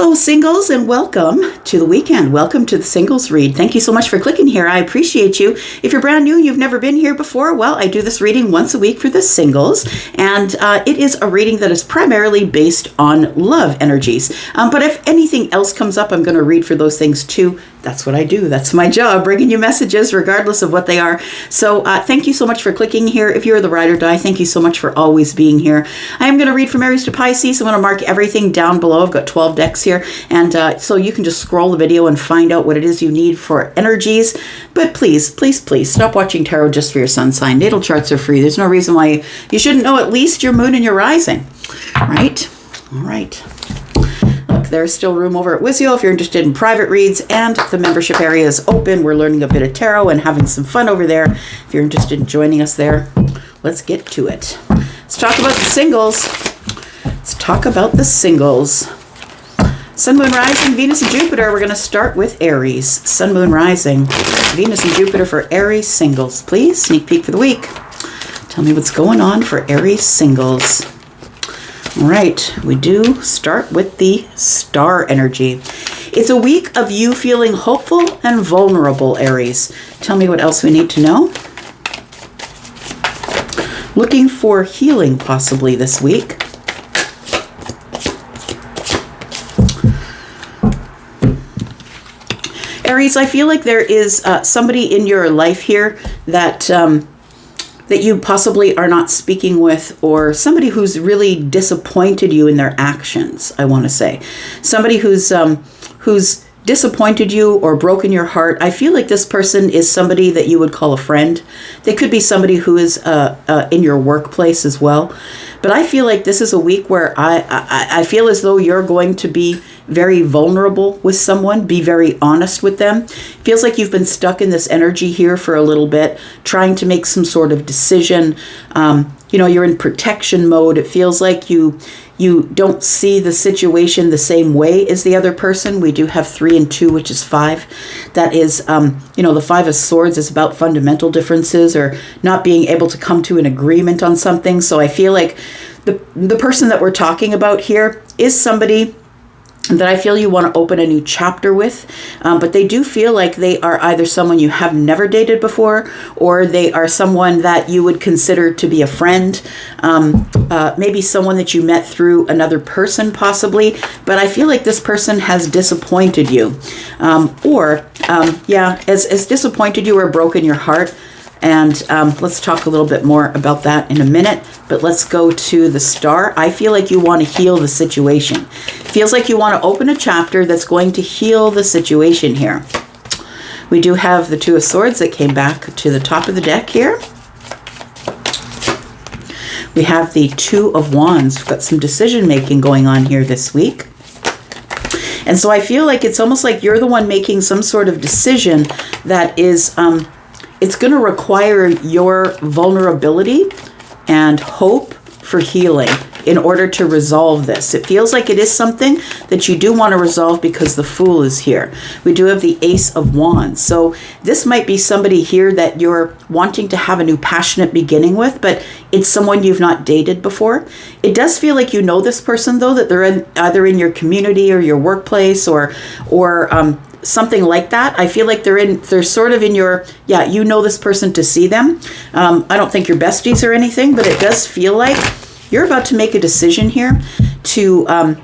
Hello, singles, and welcome to the weekend. Welcome to the singles read. Thank you so much for clicking here. I appreciate you. If you're brand new and you've never been here before, well, I do this reading once a week for the singles, and it is a reading that is primarily based on love energies. But if anything else comes up, I'm going to read for those things too. That's what I do. That's my job, bringing you messages regardless of what they are. So thank you so much for clicking here. If you're the ride or die, thank you so much for always being here. I am going to read from Aries to Pisces. I'm going to mark everything down below. I've got 12 decks here. And so you can just scroll the video and find out what it is you need for energies. But please, please, please stop watching tarot just for your sun sign. Natal charts are free. There's no reason why you shouldn't know at least your moon and your rising. Right? All right. Look, there's still room over at Wizio if you're interested in private reads, and the membership area is open. We're learning a bit of tarot and having some fun over there. If you're interested in joining us there, let's get to it. Let's talk about the singles. Let's talk about the singles. Sun, Moon, Rising, Venus, and Jupiter. We're going to start with Aries. Sun, Moon, Rising, Venus, and Jupiter for Aries singles. Please, sneak peek for the week. Tell me what's going on for Aries singles. All right, we do start with the star energy. It's a week of you feeling hopeful and vulnerable, Aries. Tell me what else we need to know. Looking for healing possibly this week. Aries, I feel like there is somebody in your life here that that you possibly are not speaking with, or somebody who's really disappointed you in their actions, I want to say. Somebody who's disappointed you or broken your heart. I feel like this person is somebody that you would call a friend. They could be somebody who is in your workplace as well. But I feel like this is a week where I feel as though you're going to be very vulnerable with someone, be very honest with them. Feels like you've been stuck in this energy here for a little bit, trying to make some sort of decision. You're in protection mode. It feels like you don't see the situation the same way as the other person. We do have 3 and 2, which is 5. That is, the 5 of Swords is about fundamental differences or not being able to come to an agreement on something. So I feel like the person that we're talking about here is somebody that I feel you want to open a new chapter with, but they do feel like they are either someone you have never dated before, or they are someone that you would consider to be a friend, maybe someone that you met through another person possibly, but I feel like this person has disappointed you, has disappointed you or broken your heart. And let's talk a little bit more about that in a minute. But let's go to the star. I feel like you want to heal the situation. Feels like you want to open a chapter that's going to heal the situation here. We do have the 2 of Swords that came back to the top of the deck here. We have the 2 of Wands. We've got some decision making going on here this week. And so I feel like it's almost like you're the one making some sort of decision that is... it's going to require your vulnerability and hope for healing in order to resolve this. It feels like it is something that you do want to resolve because the Fool is here. We do have the Ace of Wands. So this might be somebody here that you're wanting to have a new passionate beginning with, but it's someone you've not dated before. It does feel like you know this person, though, that they're either in your community or your workplace or something like that. I feel like they're sort of in your, you know this person to see them. I don't think you're besties or anything, but it does feel like you're about to make a decision here to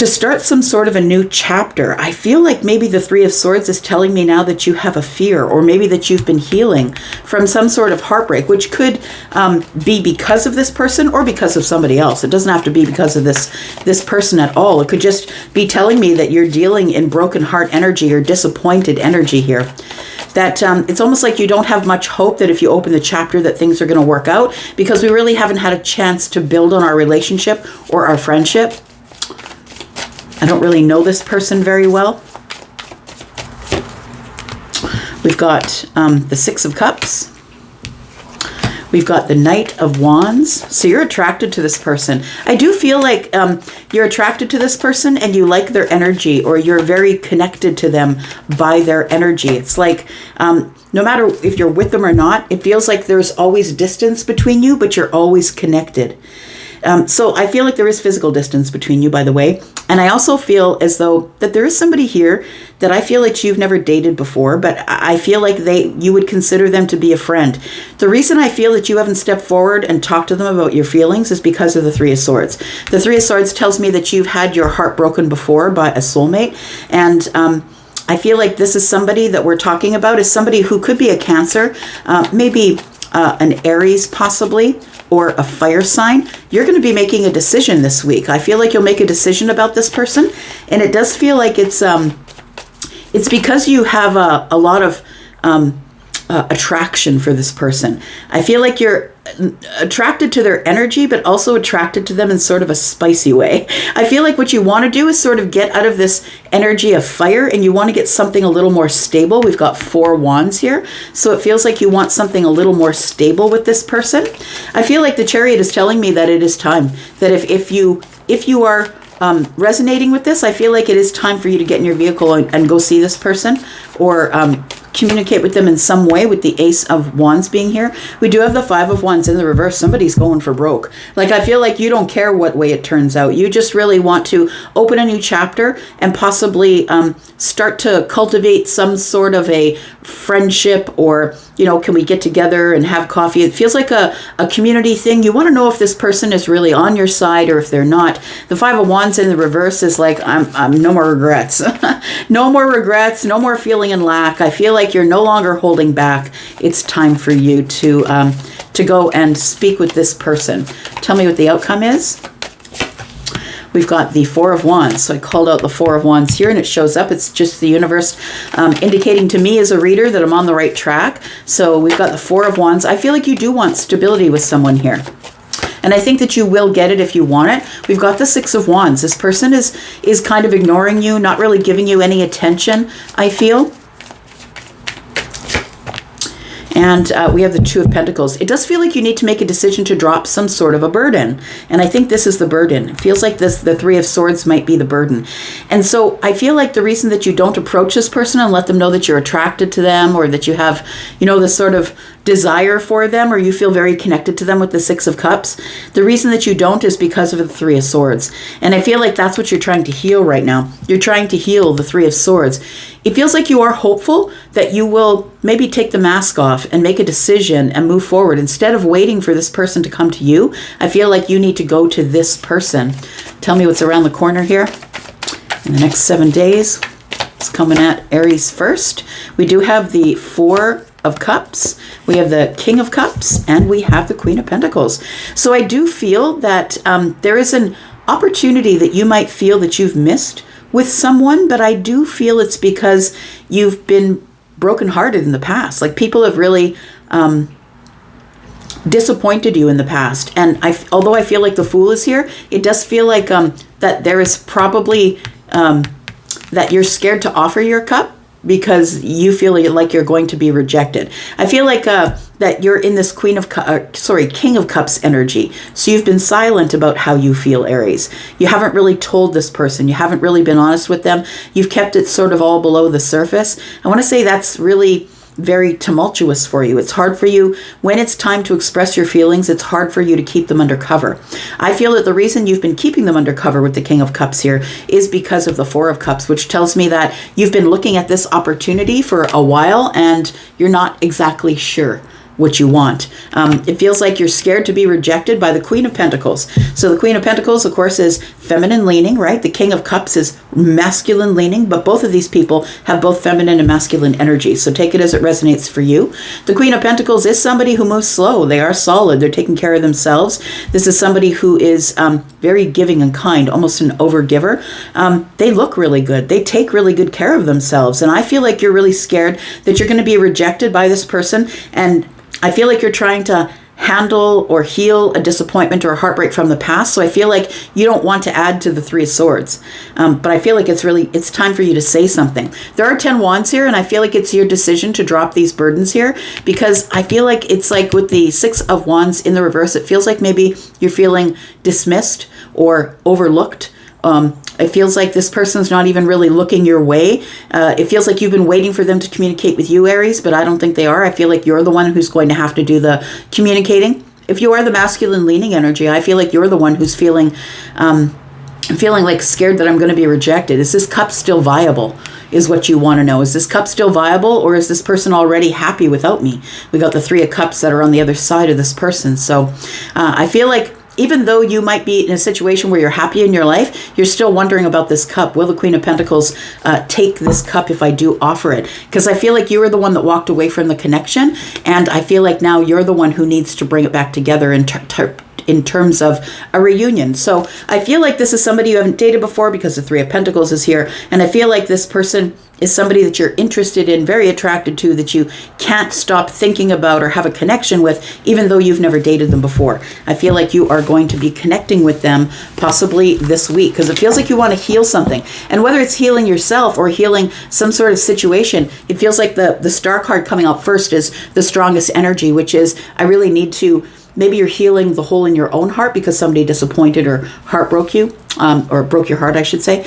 start some sort of a new chapter. I feel like maybe the 3 of Swords is telling me now that you have a fear, or maybe that you've been healing from some sort of heartbreak, which could be because of this person or because of somebody else. It doesn't have to be because of this person at all. It could just be telling me that you're dealing in broken heart energy or disappointed energy here. That it's almost like you don't have much hope that if you open the chapter that things are going to work out, because we really haven't had a chance to build on our relationship or our friendship. I don't really know this person very well. We've got the 6 of Cups. We've got the Knight of Wands. So you're attracted to this person. I do feel like you're attracted to this person and you like their energy, or you're very connected to them by their energy. It's like no matter if you're with them or not, it feels like there's always distance between you, but you're always connected. So I feel like there is physical distance between you, by the way. And I also feel as though that there is somebody here that I feel like you've never dated before, but I feel like you would consider them to be a friend. The reason I feel that you haven't stepped forward and talked to them about your feelings is because of the Three of Swords. The Three of Swords tells me that you've had your heart broken before by a soulmate. And I feel like this is somebody that we're talking about is somebody who could be a Cancer, maybe an Aries possibly, or a fire sign. You're going to be making a decision this week. I feel like you'll make a decision about this person, and it does feel like it's because you have a lot of attraction for this person. I feel like you're attracted to their energy, but also attracted to them in sort of a spicy way. I feel like what you want to do is sort of get out of this energy of fire, and you want to get something a little more stable. We've got 4 wands here, so it feels like you want something a little more stable with this person. I feel like the Chariot is telling me that it is time, that if you are resonating with this, I feel like it is time for you to get in your vehicle and go see this person, or communicate with them in some way, with the Ace of Wands being here. We do have the 5 of Wands in the reverse. Somebody's going for broke. Like, I feel like you don't care what way it turns out. You just really want to open a new chapter and possibly start to cultivate some sort of a friendship, or, can we get together and have coffee? It feels like a community thing. You want to know if this person is really on your side or if they're not. The 5 of Wands in the reverse is like, I'm no more regrets. No more regrets, no more feeling in lack. I feel like you're no longer holding back. It's time for you to go and speak with this person. Tell me what the outcome is. We've got the 4 of Wands. So I called out the 4 of Wands here, and it shows up. It's just the universe indicating to me as a reader that I'm on the right track. So we've got the 4 of Wands. I feel like you do want stability with someone here, and I think that you will get it if you want it. We've got the 6 of Wands. This person is kind of ignoring you, not really giving you any attention, I feel. And we have the 2 of Pentacles. It does feel like you need to make a decision to drop some sort of a burden. And I think this is the burden. It feels like the 3 of Swords might be the burden. And so I feel like the reason that you don't approach this person and let them know that you're attracted to them, or that you have, this sort of desire for them, or you feel very connected to them with the 6 of Cups, the reason that you don't is because of the 3 of Swords. And I feel like that's what you're trying to heal right now. You're trying to heal the 3 of Swords. It feels like you are hopeful that you will maybe take the mask off and make a decision and move forward. Instead of waiting for this person to come to you, I feel like you need to go to this person. Tell me what's around the corner here in the next 7 days. It's coming at Aries first. We do have the 4 of Cups, we have the King of Cups, and we have the Queen of Pentacles. So I do feel that there is an opportunity that you might feel that you've missed with someone, but I do feel it's because you've been brokenhearted in the past. Like, people have really disappointed you in the past. And although I feel like the Fool is here, it does feel like that there is probably that you're scared to offer your cup because you feel like you're going to be rejected. I feel like that you're in this King of Cups energy. So you've been silent about how you feel, Aries. You haven't really told this person. You haven't really been honest with them. You've kept it sort of all below the surface. I want to say that's really very tumultuous for you. It's hard for you when it's time to express your feelings. It's hard for you to keep them undercover. I feel that the reason you've been keeping them undercover with the King of Cups here is because of the 4 of Cups, which tells me that you've been looking at this opportunity for a while and you're not exactly sure what you want. It feels like you're scared to be rejected by the Queen of Pentacles. So the Queen of Pentacles, of course, is feminine leaning, right? The King of Cups is masculine leaning, but both of these people have both feminine and masculine energy. So take it as it resonates for you. The Queen of Pentacles is somebody who moves slow. They are solid. They're taking care of themselves. This is somebody who is very giving and kind, almost an overgiver. They look really good. They take really good care of themselves. And I feel like you're really scared that you're going to be rejected by this person, and I feel like you're trying to handle or heal a disappointment or a heartbreak from the past. So I feel like you don't want to add to the 3 of Swords. But I feel like it's time for you to say something. There are 10 wands here, and I feel like it's your decision to drop these burdens here, because I feel like it's like with the 6 of Wands in the reverse, it feels like maybe you're feeling dismissed or overlooked. It feels like this person's not even really looking your way. It feels like you've been waiting for them to communicate with you, Aries, but I don't think they are. I feel like you're the one who's going to have to do the communicating. if you are the masculine leaning energy, I feel like you're the one who's feeling like scared that I'm going to be rejected. Is this cup still viable? Is what you want to know. Is this cup still viable, or is this person already happy without me? We got the 3 of Cups that are on the other side of this person. So I feel like even though you might be in a situation where you're happy in your life, you're still wondering about this cup. Will the Queen of Pentacles take this cup if I do offer it? Because I feel like you were the one that walked away from the connection, and I feel like now you're the one who needs to bring it back together in terms of a reunion. So I feel like this is somebody you haven't dated before, because the 3 of Pentacles is here. And I feel like this person is somebody that you're interested in, very attracted to, that you can't stop thinking about or have a connection with, even though you've never dated them before. I feel like you are going to be connecting with them possibly this week, because it feels like you want to heal something. And whether it's healing yourself or healing some sort of situation, it feels like the Star card coming out first is the strongest energy, which is, I really need to, maybe you're healing the hole in your own heart because somebody disappointed or heartbroke you, or broke your heart, I should say.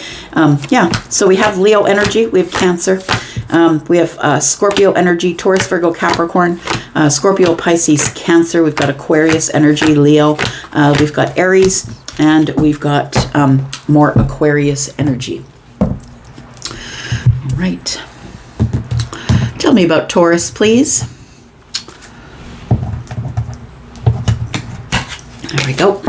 Yeah, so we have Leo energy, we have Cancer, we have Scorpio energy, Taurus, Virgo, Capricorn, Scorpio, Pisces, Cancer. We've got Aquarius energy, Leo. We've got Aries, and we've got more Aquarius energy. All right. Tell me about Taurus, please. There we go.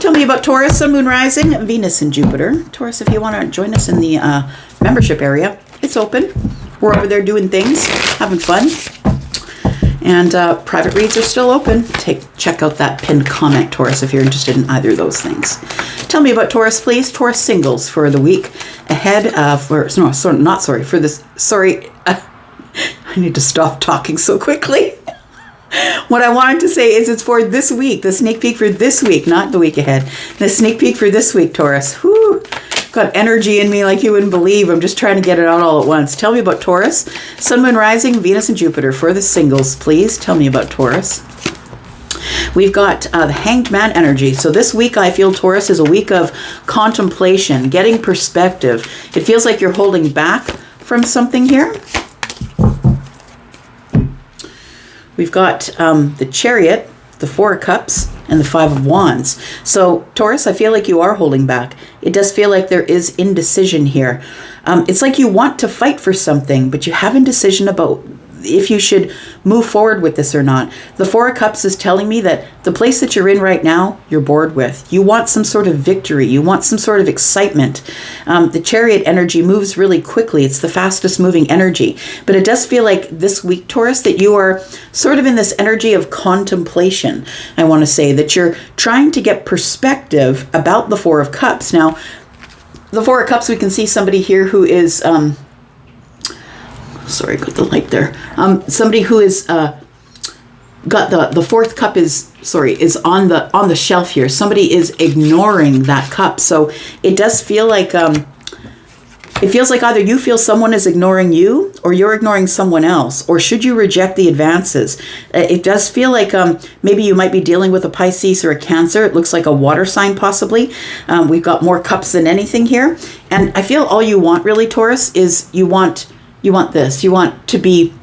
Tell me about Taurus, Sun, Moon, Rising, Venus, and Jupiter. Taurus, if you want to join us in the membership area, it's open. We're over there doing things, having fun. And private reads are still open. Check out that pinned comment, Taurus, if you're interested in either of those things. Tell me about Taurus, please. Taurus singles for the week ahead. I need to stop talking so quickly. What I wanted to say is it's for this week, the sneak peek for this week, not the week ahead. The sneak peek for this week, Taurus. Whew, got energy in me like you wouldn't believe. I'm just trying to get it out all at once. Tell me about Taurus, Sun, Moon, Rising, Venus, and Jupiter for the singles, please. Tell me about Taurus. We've got the Hanged Man energy. So this week, I feel, Taurus, is a week of contemplation, getting perspective. It feels like you're holding back from something here. We've got the Chariot, the 4 of Cups, and the 5 of Wands. So, Taurus, I feel like you are holding back. It does feel like there is indecision here. It's like you want to fight for something, but you have indecision about if you should move forward with this or not. The 4 of Cups is telling me that the place that you're in right now, you're bored with. You want some sort of victory. You want some sort of excitement. The Chariot energy moves really quickly. It's the fastest moving energy. But it does feel like this week, Taurus, that you are sort of in this energy of contemplation. I want to say that you're trying to get perspective about the 4 of Cups. Now, the 4 of Cups, we can see somebody here who is... sorry, got the light there. Somebody who is got the 4th cup is on the shelf here. Somebody is ignoring that cup. So it does feel like it feels like either you feel someone is ignoring you, or you're ignoring someone else, or should you reject the advances? It does feel like maybe you might be dealing with a Pisces or a Cancer. It looks like a water sign possibly. We've got more cups than anything here, and I feel all you want really, Taurus, is you want this. You want to be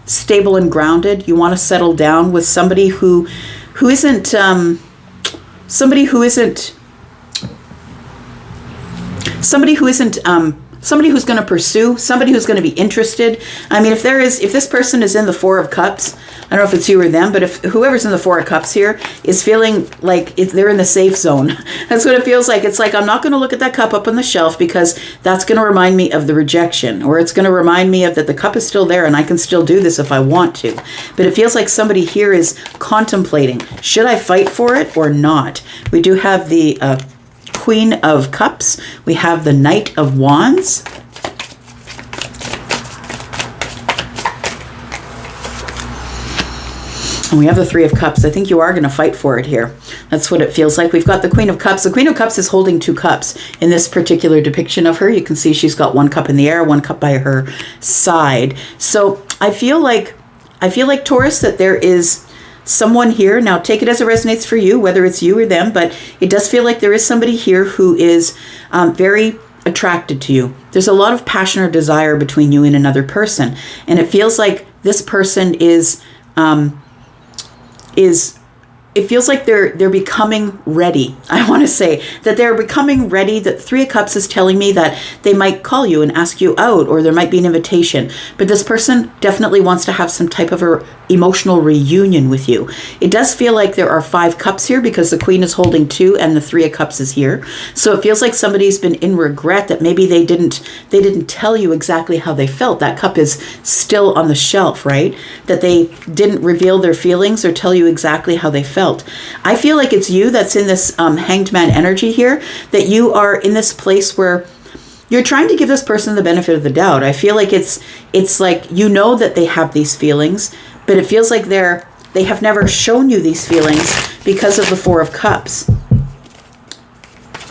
stable and grounded. You want to settle down with somebody who isn't somebody who's going to pursue, somebody who's going to be interested. I mean, if this person is in the 4 of Cups, I don't know if it's you or them, but if whoever's in the 4 of Cups here is feeling like if they're in the safe zone, that's what it feels like. It's like, I'm not going to look at that cup up on the shelf because that's going to remind me of the rejection, or it's going to remind me of that the cup is still there and I can still do this if I want to. But it feels like somebody here is contemplating, should I fight for it or not? We do have the Queen of Cups. We have the Knight of Wands. And we have the 3 of Cups. I think you are going to fight for it here. That's what it feels like. We've got the Queen of Cups. The Queen of Cups is holding 2 cups in this particular depiction of her. You can see she's got 1 cup in the air, 1 cup by her side. So I feel like Taurus, that there is someone here. Now take it as it resonates for you, whether it's you or them, but it does feel like there is somebody here who is very attracted to you. There's a lot of passion or desire between you and another person. And it feels like this person is it feels like they're becoming ready. I want to say that they're becoming ready. That Three of Cups is telling me that they might call you and ask you out, or there might be an invitation. But this person definitely wants to have some type of a emotional reunion with you. It does feel like there are 5 cups here because the Queen is holding 2 and the 3 of Cups is here. So it feels like somebody's been in regret that maybe they didn't tell you exactly how they felt. That cup is still on the shelf, right? That they didn't reveal their feelings or tell you exactly how they felt. I feel like it's you that's in this Hanged Man energy here, that you are in this place where you're trying to give this person the benefit of the doubt. I feel like it's like you know that they have these feelings, but it feels like they have never shown you these feelings because of the 4 of Cups.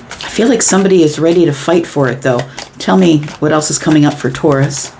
I feel like somebody is ready to fight for it, though. Tell me what else is coming up for Taurus.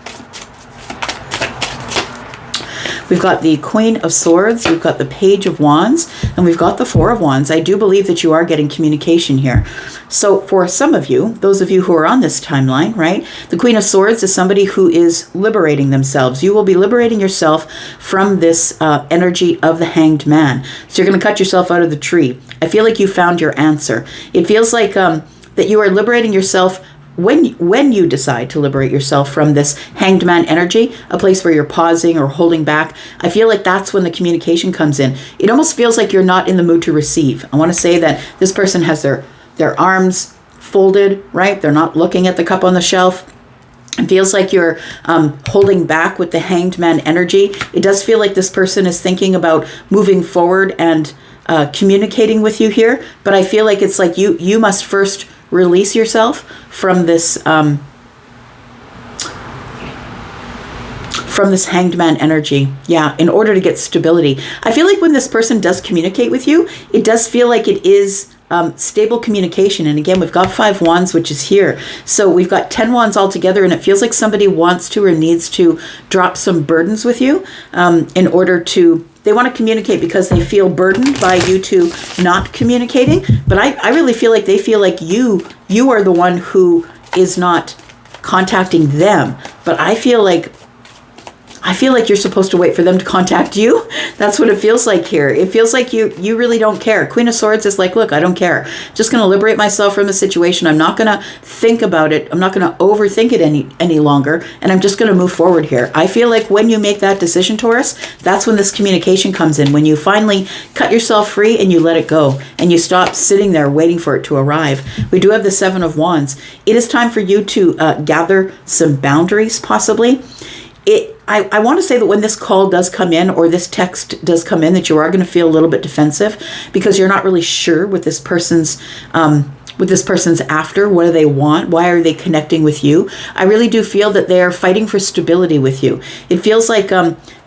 We've got the Queen of Swords, we've got the Page of Wands, and we've got the 4 of Wands. I do believe that you are getting communication here. So for some of you, those of you who are on this timeline, right, the Queen of Swords is somebody who is liberating themselves. You will be liberating yourself from this energy of the Hanged Man. So you're going to cut yourself out of the tree. I feel like you found your answer. It feels like that you are liberating yourself when you decide to liberate yourself from this Hanged Man energy, a place where you're pausing or holding back. I feel like that's when the communication comes in. It almost feels like you're not in the mood to receive. I want to say that this person has their arms folded, right? They're not looking at the cup on the shelf. It feels like you're holding back with the Hanged Man energy. It does feel like this person is thinking about moving forward and communicating with you here, but I feel like it's like you must first release yourself from this Hanged Man energy. Yeah, in order to get stability. I feel like when this person does communicate with you, it does feel like it is stable communication. And again, we've got 5 wands, which is here. So we've got 10 wands altogether, and it feels like somebody wants to or needs to drop some burdens with you in order to. They want to communicate because they feel burdened by you two not communicating. But I really feel like they feel like you are the one who is not contacting them. But I feel like you're supposed to wait for them to contact you. That's what it feels like here. It feels like you really don't care. Queen of Swords is like, look, I don't care. Just going to liberate myself from the situation. I'm not going to think about it. I'm not going to overthink it any longer. And I'm just going to move forward here. I feel like when you make that decision, Taurus, that's when this communication comes in. When you finally cut yourself free and you let it go. And you stop sitting there waiting for it to arrive. We do have the 7 of Wands. It is time for you to gather some boundaries, possibly. I want to say that when this call does come in or this text does come in, that you are going to feel a little bit defensive because you're not really sure what this person's after. What do they want? Why are they connecting with you? I really do feel that they're fighting for stability with you. It feels like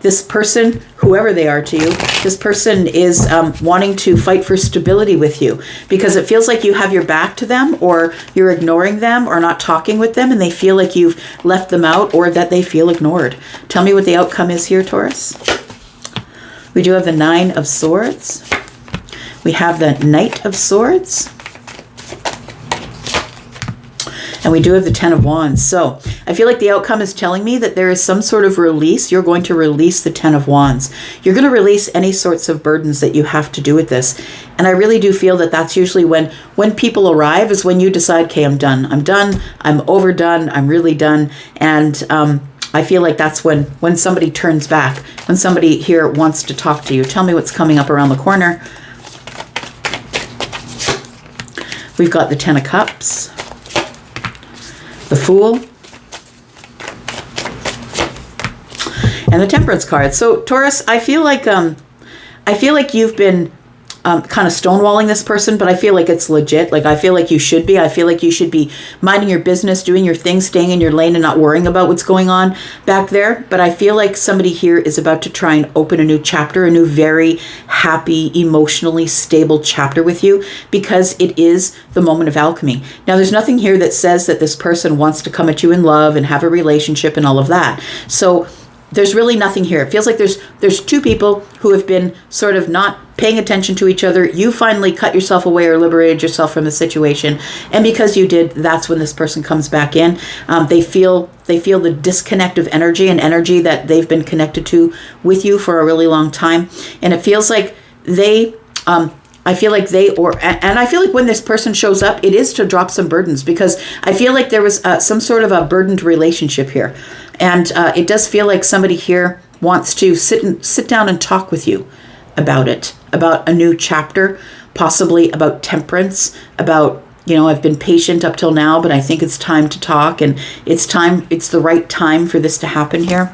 this person, whoever they are to you, this person is wanting to fight for stability with you because it feels like you have your back to them or you're ignoring them or not talking with them and they feel like you've left them out or that they feel ignored. Tell me what the outcome is here, Taurus. We do have the 9 of Swords. We have the Knight of Swords. And we do have the 10 of Wands. So I feel like the outcome is telling me that there is some sort of release. You're going to release the 10 of Wands. You're going to release any sorts of burdens that you have to do with this. And I really do feel that that's usually when people arrive is when you decide, okay, I'm done. I'm overdone. I'm really done. And I feel like that's when somebody turns back, when somebody here wants to talk to you. Tell me what's coming up around the corner. We've got the 10 of Cups. The Fool, and the Temperance card. So Taurus, I feel like you've been kind of stonewalling this person, but I feel like it's legit. Like I feel like you should be. I feel like you should be minding your business, doing your thing, staying in your lane and not worrying about what's going on back there. But I feel like somebody here is about to try and open a new chapter, a new very happy, emotionally stable chapter with you because it is the moment of alchemy. Now, there's nothing here that says that this person wants to come at you in love and have a relationship and all of that. So there's really nothing here. It feels like there's 2 people who have been sort of not paying attention to each other. You finally cut yourself away or liberated yourself from the situation. And because you did, that's when this person comes back in. They feel the disconnect of energy, an energy that they've been connected to with you for a really long time. And it feels like they I feel like and I feel like when this person shows up, it is to drop some burdens, because I feel like there was some sort of a burdened relationship here. And it does feel like somebody here wants to sit down and talk with you about it, about a new chapter, possibly about temperance, about, I've been patient up till now, but I think it's time to talk, and it's the right time for this to happen here.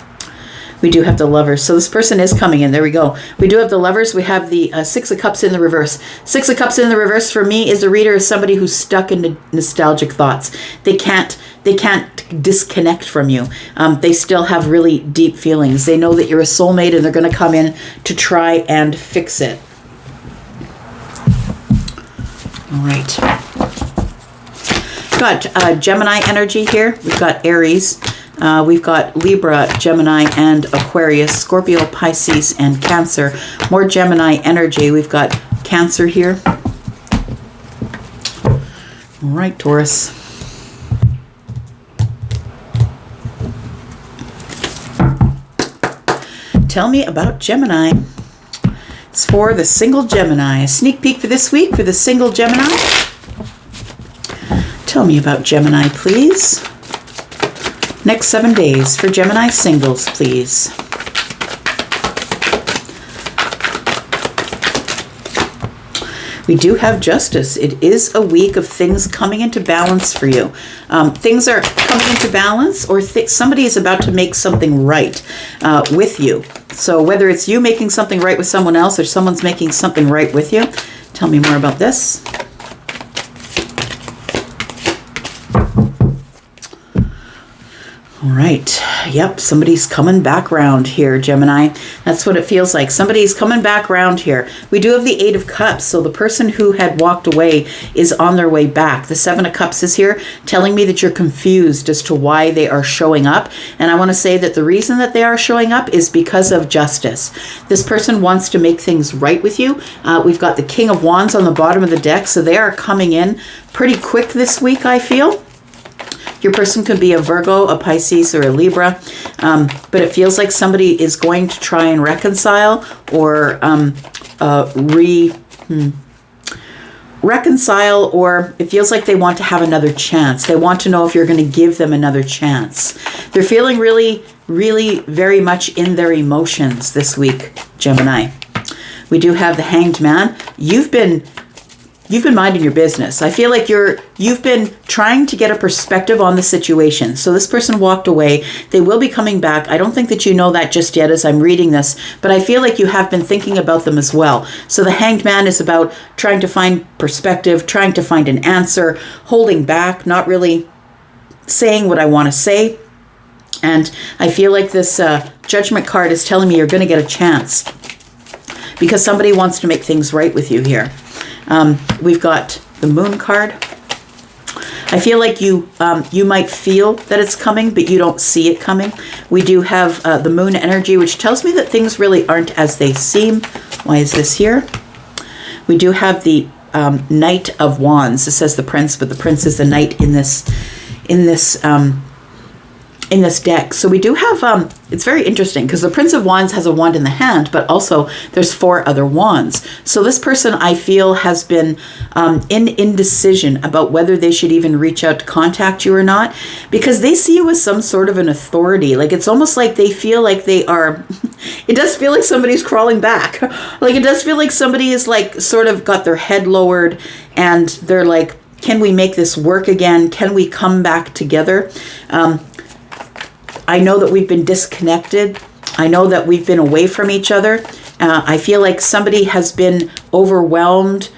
We do have the Lovers. So this person is coming in. There we go. We do have the Lovers. We have the Six of Cups in the reverse. Six of Cups in the reverse for me is a reader is somebody who's stuck in nostalgic thoughts. They can't disconnect from you. They still have really deep feelings. They know that you're a soulmate, and they're going to come in to try and fix it. All right. We've got Gemini energy here. We've got Aries. We've got Libra, Gemini, and Aquarius, Scorpio, Pisces, and Cancer. More Gemini energy. We've got Cancer here. All right, Taurus. Tell me about Gemini. It's for the single Gemini. A sneak peek for this week for the single Gemini. Tell me about Gemini, please. Next 7 days for Gemini singles, please. We do have Justice. It is a week of things coming into balance for you. Things are coming into balance, or somebody is about to make something right with you. So whether it's you making something right with someone else, or someone's making something right with you. Tell me more about this. All right. Yep. Somebody's coming back round here, Gemini. That's what it feels like. Somebody's coming back round here. We do have the Eight of Cups. So the person who had walked away is on their way back. The Seven of Cups is here, telling me that you're confused as to why they are showing up. And I want to say that the reason that they are showing up is because of justice. This person wants to make things right with you. We've got the King of Wands on the bottom of the deck. So they are coming in pretty quick this week, I feel. Your person could be a Virgo, a Pisces, or a Libra, but it feels like somebody is going to try and reconcile or reconcile, or it feels like they want to have another chance. They want to know if you're going to give them another chance. They're feeling really, really very much in their emotions this week, Gemini. We do have the Hanged Man. You've been minding your business. I feel like you've been trying to get a perspective on the situation. So this person walked away. They will be coming back. I don't think that you know that just yet as I'm reading this, but I feel like you have been thinking about them as well. So the Hanged Man is about trying to find perspective, trying to find an answer, holding back, not really saying what I want to say. And I feel like this Judgment card is telling me you're going to get a chance because somebody wants to make things right with you here. We've got the Moon card. I feel like you might feel that it's coming, but you don't see it coming. We do have the Moon energy, which tells me that things really aren't as they seem. Why is this here? We do have the Knight of Wands. It says the Prince, but the Prince is the Knight in this deck. So we do have, it's very interesting because the Prince of Wands has a wand in the hand, but also there's 4 other wands. So this person, I feel, has been in indecision about whether they should even reach out to contact you or not, because they see you as some sort of an authority. Like, it's almost like they feel like they are, it does feel like somebody's crawling back. Like, it does feel like somebody is like sort of got their head lowered and they're like, can we make this work again? Can we come back together? I know that we've been disconnected. I know that we've been away from each other. I feel like somebody has been overwhelmed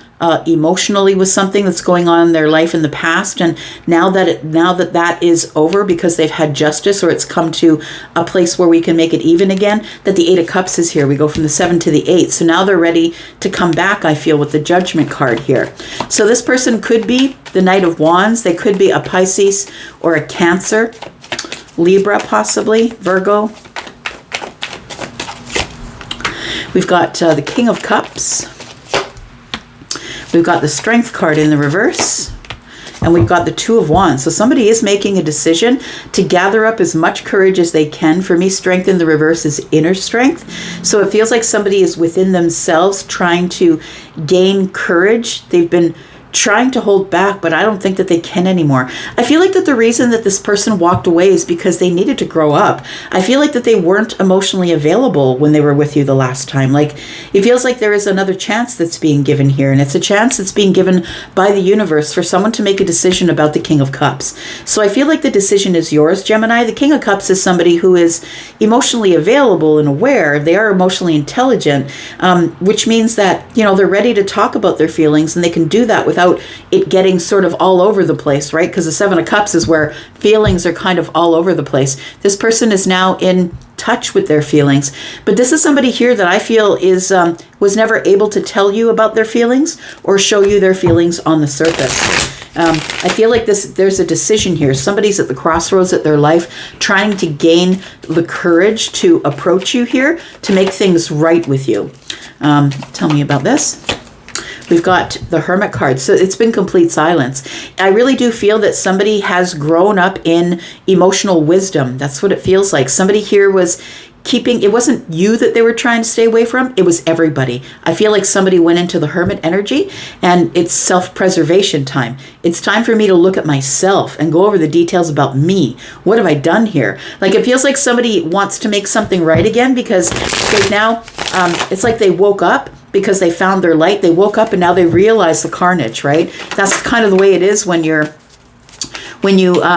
emotionally with something that's going on in their life in the past. And now that is over because they've had justice, or it's come to a place where we can make it even again, that the Eight of Cups is here. We go from the 7 to the 8. So now they're ready to come back, I feel, with the Judgment card here. So this person could be the Knight of Wands. They could be a Pisces or a Cancer. Libra, possibly, Virgo. We've got the King of Cups. We've got the Strength card in the reverse. and we've got the Two of Wands. So somebody is making a decision to gather up as much courage as they can. For me, strength in the reverse is inner strength. So it feels like somebody is within themselves trying to gain courage. They've been trying to hold back, but I don't think that they can anymore. I feel like that the reason that this person walked away is because they needed to grow up. I feel like that they weren't emotionally available when they were with you the last time. Like, it feels like there is another chance that's being given here, and it's a chance that's being given by the universe for someone to make a decision about the King of Cups. So I feel like the decision is yours, Gemini. The King of Cups is somebody who is emotionally available and aware. They are emotionally intelligent, which means that, you know, they're ready to talk about their feelings, and they can do that without it getting sort of all over the place, right? Because the Seven of Cups is where feelings are kind of all over the place. This person is now in touch with their feelings, but this is somebody here that I feel is was never able to tell you about their feelings or show you their feelings on the surface. I feel like there's a decision here. Somebody's at the crossroads of their life trying to gain the courage to approach you here to make things right with you. Tell me about this. We've got the Hermit card. So it's been complete silence. I really do feel that somebody has grown up in emotional wisdom. That's what it feels like. Somebody here was keeping, it wasn't you that they were trying to stay away from, it was everybody. I feel like somebody went into the Hermit energy, and it's self-preservation time. It's time for me to look at myself and go over the details about me. What have I done here? Like, it feels like somebody wants to make something right again, because they now, it's like they woke up because they found their light. They woke up and now they realize the carnage, right? That's kind of the way it is when you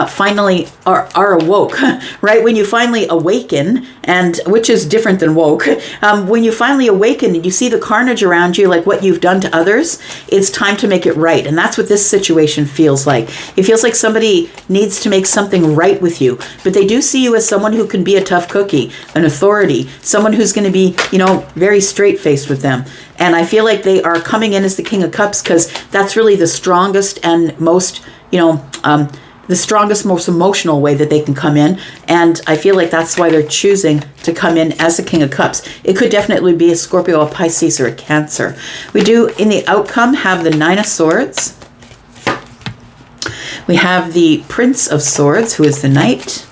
finally are awoke, right? When you finally awaken, and which is different than woke. When you finally awaken and you see the carnage around you, like what you've done to others, it's time to make it right. And that's what this situation feels like. It feels like somebody needs to make something right with you, but they do see you as someone who can be a tough cookie, an authority, someone who's going to be, you know, very straight-faced with them. And I feel like they are coming in as the King of Cups because that's really the strongest and most, you know, the strongest, most emotional way that they can come in. And I feel like that's why they're choosing to come in as the King of Cups. It could definitely be a Scorpio, a Pisces, or a Cancer. We do, in the outcome, have the Nine of Swords. We have the Prince of Swords, who is the Knight.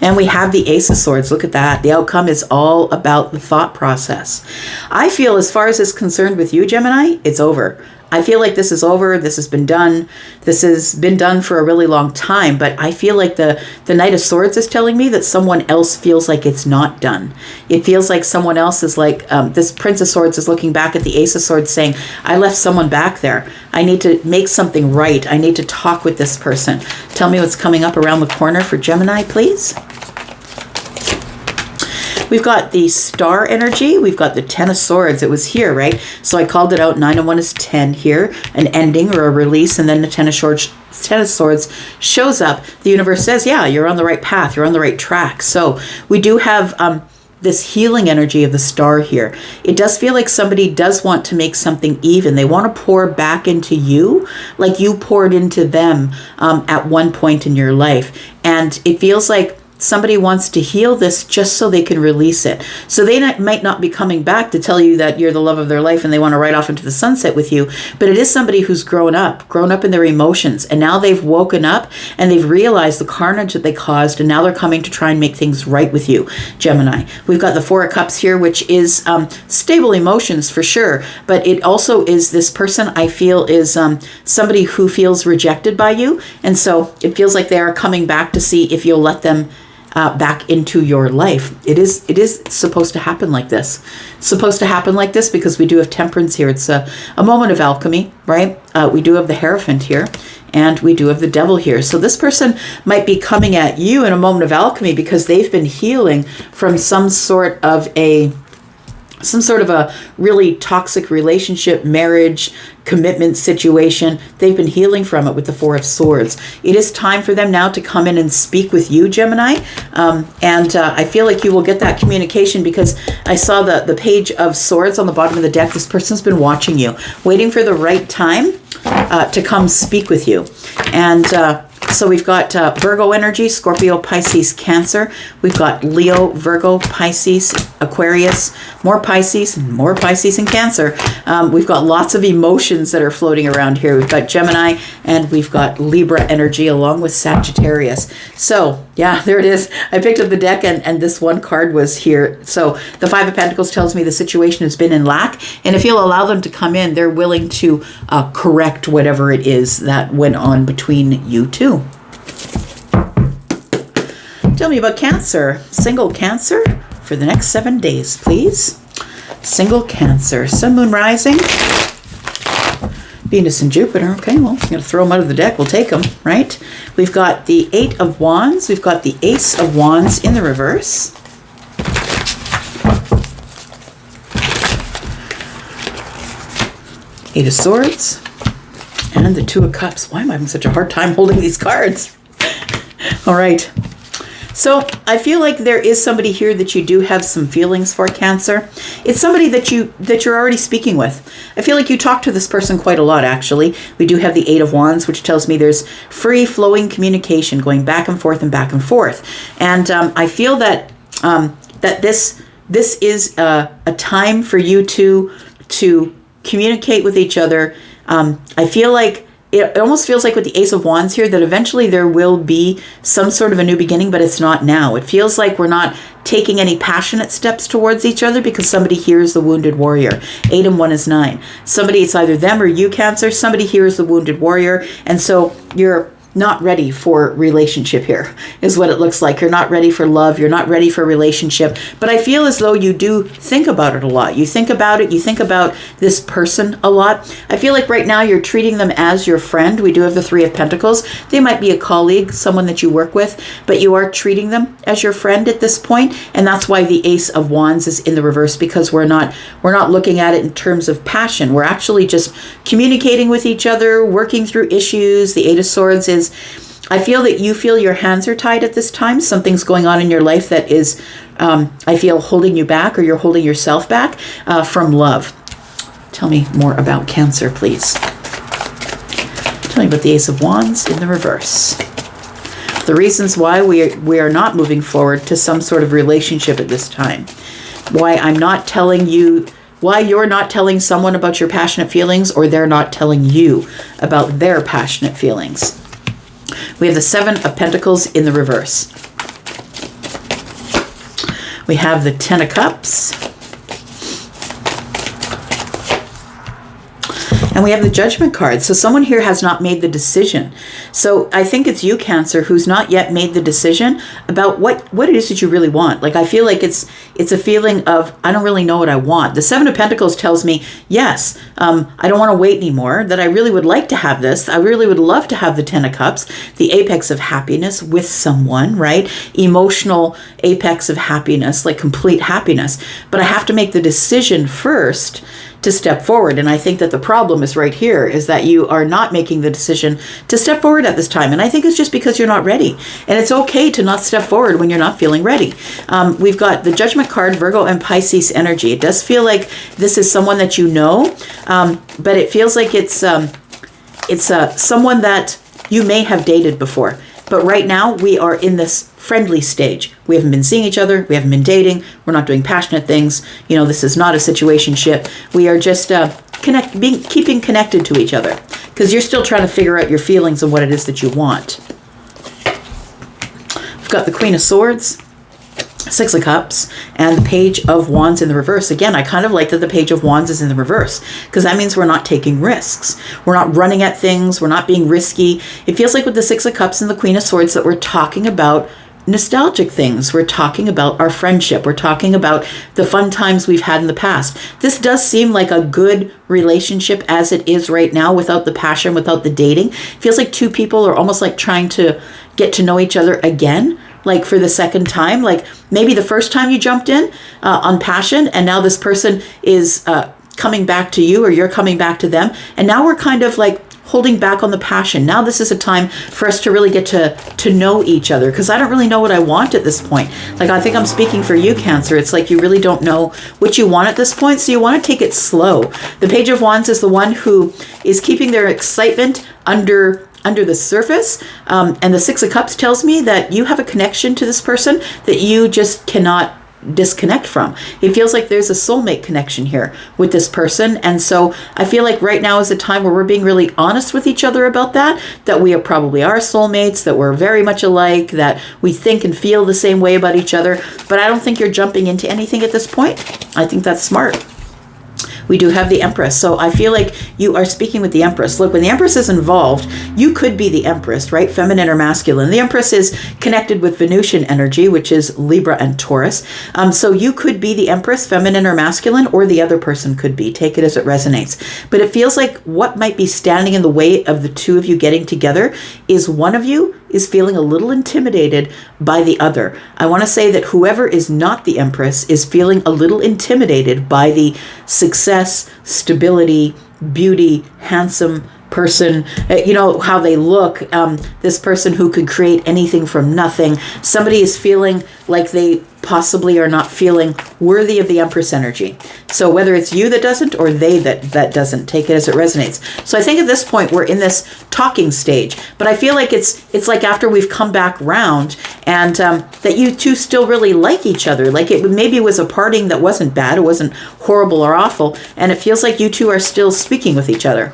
And we have the Ace of Swords. Look at that. The outcome is all about the thought process. I feel, as far as is concerned with you, Gemini, it's over. I feel like this is over. This has been done. This has been done for a really long time. But I feel like the Knight of Swords is telling me that someone else feels like it's not done. It feels like someone else is like, this Prince of Swords is looking back at the Ace of Swords saying, I left someone back there. I need to make something right. I need to talk with this person. Tell me what's coming up around the corner for Gemini, please. We've got the Star energy. We've got the Ten of Swords. It was here, right? So I called it out. 9 and 1 is 10 here. An ending or a release. And then the Ten of Swords shows up. The universe says, yeah, you're on the right path. You're on the right track. So we do have this healing energy of the Star here. It does feel like somebody does want to make something even. They want to pour back into you like you poured into them at one point in your life. And it feels like somebody wants to heal this just so they can release it. So they might not be coming back to tell you that you're the love of their life and they want to ride off into the sunset with you, but it is somebody who's grown up in their emotions, and now they've woken up and they've realized the carnage that they caused, and now they're coming to try and make things right with you, Gemini. We've got the Four of Cups here, which is stable emotions for sure, but it also is this person I feel is somebody who feels rejected by you, and so it feels like they are coming back to see if you'll let them back into your life. It is supposed to happen like this. It's supposed to happen like this because we do have Temperance here. It's a moment of alchemy, right? We do have the Hierophant here, and we do have the Devil here. So this person might be coming at you in a moment of alchemy because they've been healing from some sort of a really toxic relationship, marriage, commitment situation. They've been healing from it with the Four of Swords. It is time for them now to come in and speak with you, Gemini. And I feel like you will get that communication because I saw the Page of Swords on the bottom of the deck. This person's been watching you, waiting for the right time to come speak with you. And So we've got Virgo energy, Scorpio, Pisces, Cancer. We've got Leo, Virgo, Pisces, Aquarius, more Pisces and Cancer. We've got lots of emotions that are floating around here. We've got Gemini and we've got Libra energy along with Sagittarius. So yeah, there it is. I picked up the deck and this one card was here. So the Five of Pentacles tells me the situation has been in lack. And if you'll allow them to come in, they're willing to correct whatever it is that went on between you two. Tell me about Cancer. Single Cancer for the next 7 days, please. Single Cancer. Sun, Moon, Rising. Venus and Jupiter. Okay, well, I'm going to throw them out of the deck. We'll take them, right? We've got the Eight of Wands. We've got the Ace of Wands in the reverse. Eight of Swords. And the Two of Cups. Why am I having such a hard time holding these cards? All right. So I feel like there is somebody here that you do have some feelings for, Cancer. It's somebody that you're already speaking with. I feel like you talk to this person quite a lot, actually. We do have the Eight of Wands, which tells me there's free flowing communication going back and forth and back and forth. And I feel that that this is a time for you to communicate with each other. I feel like it almost feels like with the Ace of Wands here that eventually there will be some sort of a new beginning, but it's not now. It feels like we're not taking any passionate steps towards each other because somebody hears the wounded warrior. 8 and 1 is 9. Somebody, it's either them or you, Cancer. Somebody hears the wounded warrior. And so you're not ready for relationship here is what it looks like. You're not ready for love. You're not ready for relationship. But I feel as though you do think about it a lot. You think about it. You think about this person a lot. I feel like right now you're treating them as your friend. We do have the Three of Pentacles. They might be a colleague, someone that you work with, but you are treating them as your friend at this point. And that's why the Ace of Wands is in the reverse, because we're not looking at it in terms of passion. We're actually just communicating with each other, working through issues. The Eight of Swords is, I feel that you feel your hands are tied at this time. Something's going on in your life that is, I feel, holding you back, or you're holding yourself back from love. Tell me more about Cancer, please. Tell me about the Ace of Wands in the reverse. The reasons why we are not moving forward to some sort of relationship at this time. Why I'm not telling you, why you're not telling someone about your passionate feelings, or they're not telling you about their passionate feelings. We have the Seven of Pentacles in the reverse. We have the Ten of Cups. And we have the Judgment card. So someone here has not made the decision. So I think it's you, Cancer, who's not yet made the decision about what it is that you really want. Like, I feel like it's a feeling of, I don't really know what I want. The Seven of Pentacles tells me, yes, I don't want to wait anymore, that I really would like to have this. I really would love to have the Ten of Cups, the apex of happiness with someone, right? Emotional apex of happiness, like complete happiness. But I have to make the decision first to step forward. And I think that the problem is right here, is that you are not making the decision to step forward at this time. And I think it's just because you're not ready. And it's okay to not step forward when you're not feeling ready. We've got the Judgment card, Virgo and Pisces energy. It does feel like this is someone that you know, but it feels like it's someone that you may have dated before. But right now we are in this friendly stage. We haven't been seeing each other. We haven't been dating. We're not doing passionate things. You know, this is not a situationship. We are just keeping connected to each other, because you're still trying to figure out your feelings and what it is that you want. We've got the Queen of Swords, Six of Cups, and the Page of Wands in the reverse. Again, I kind of like that the Page of Wands is in the reverse, because that means we're not taking risks. We're not running at things. We're not being risky. It feels like with the Six of Cups and the Queen of Swords that we're talking about nostalgic things. We're talking about our friendship. We're talking about the fun times we've had in the past. This does seem like a good relationship as it is right now, without the passion, without the dating. It feels like two people are almost like trying to get to know each other again, like for the second time. Like maybe the first time you jumped in on passion, and now this person is coming back to you, or you're coming back to them. And now we're kind of like holding back on the passion. Now this is a time for us to really get to know each other, because I don't really know what I want at this point. Like, I think I'm speaking for you, Cancer. It's like you really don't know what you want at this point, so you want to take it slow. The Page of Wands is the one who is keeping their excitement under under the surface. And the Six of Cups tells me that you have a connection to this person that you just cannot disconnect from. It feels like there's a soulmate connection here with this person. And so I feel like right now is a time where we're being really honest with each other about that we probably are soulmates, that we're very much alike, that we think and feel the same way about each other. But I don't think you're jumping into anything at this point. I think that's smart. We do have the Empress. So I feel like you are speaking with the Empress. Look, when the Empress is involved, you could be the Empress, right? Feminine or masculine. The Empress is connected with Venusian energy, which is Libra and Taurus. So you could be the Empress, feminine or masculine, or the other person could be. Take it as it resonates. But it feels like what might be standing in the way of the two of you getting together is one of you is feeling a little intimidated by the other. I want to say that whoever is not the Empress is feeling a little intimidated by the success, stability, beauty, handsome person, you know, how they look, this person who could create anything from nothing. Somebody is feeling like they possibly are not feeling worthy of the Empress energy. So whether it's you that doesn't or they that doesn't, take it as it resonates. So I think at this point we're in this talking stage, but I feel like it's like after we've come back round and that you two still really like each other. Like it maybe was a parting that wasn't bad, it wasn't horrible or awful, and it feels like you two are still speaking with each other.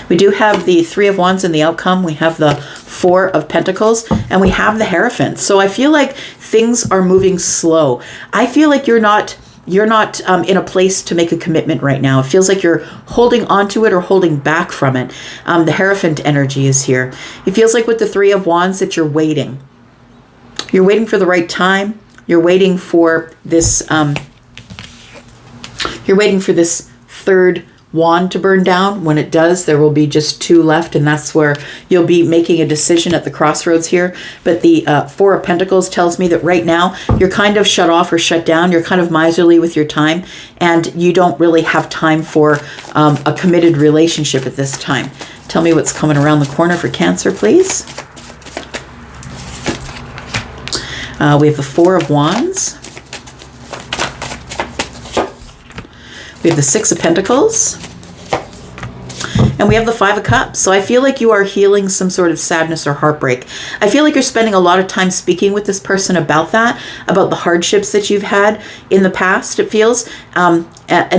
We do have the Three of Wands in the outcome. We have the Four of Pentacles, and we have the Hierophant. So I feel like things are moving slow. I feel like you're not in a place to make a commitment right now. It feels like you're holding onto it or holding back from it. The Hierophant energy is here. It feels like with the Three of Wands that you're waiting. You're waiting for the right time. You're waiting for this. You're waiting for this third wand to burn down. When it does, there will be just two left, and that's where you'll be making a decision at the crossroads here. But the Four of Pentacles tells me that right now you're kind of shut off or shut down. You're kind of miserly with your time, and you don't really have time for a committed relationship at this time. Tell me what's coming around the corner for Cancer, please. We have the Four of Wands. We have the Six of Pentacles. And we have the Five of Cups. So I feel like you are healing some sort of sadness or heartbreak. I feel like you're spending a lot of time speaking with this person about that, about the hardships that you've had in the past, it feels. And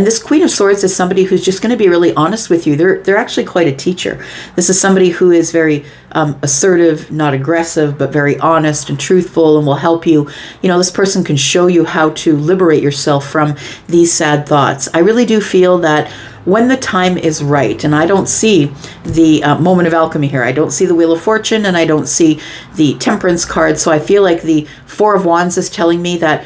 this Queen of Swords is somebody who's just going to be really honest with you. They're actually quite a teacher. This is somebody who is very assertive, not aggressive, but very honest and truthful and will help you. You know, this person can show you how to liberate yourself from these sad thoughts. I really do feel that when the time is right, and I don't see the moment of alchemy here. I don't see the Wheel of Fortune, and I don't see the Temperance card. So I feel like the Four of Wands is telling me that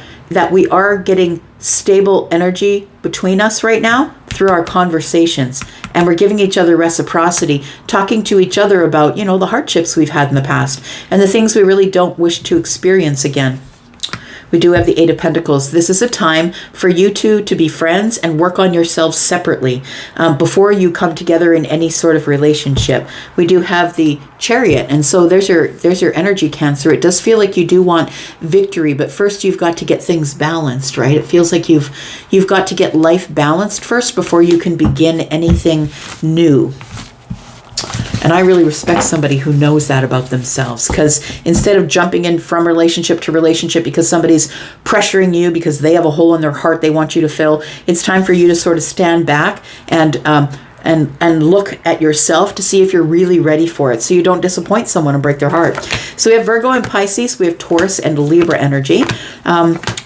we are getting stable energy between us right now through our conversations, and we're giving each other reciprocity, talking to each other about, you know, the hardships we've had in the past and the things we really don't wish to experience again. We do have the Eight of Pentacles. This is a time for you two to be friends and work on yourselves separately before you come together in any sort of relationship. We do have the Chariot, and so there's your energy, Cancer. It does feel like you do want victory, but first you've got to get things balanced, right? It feels like you've got to get life balanced first before you can begin anything new. And I really respect somebody who knows that about themselves, because instead of jumping in from relationship to relationship because somebody's pressuring you because they have a hole in their heart they want you to fill, it's time for you to sort of stand back and look at yourself to see if you're really ready for it, so you don't disappoint someone and break their heart. So we have Virgo and Pisces. We have Taurus and Libra energy.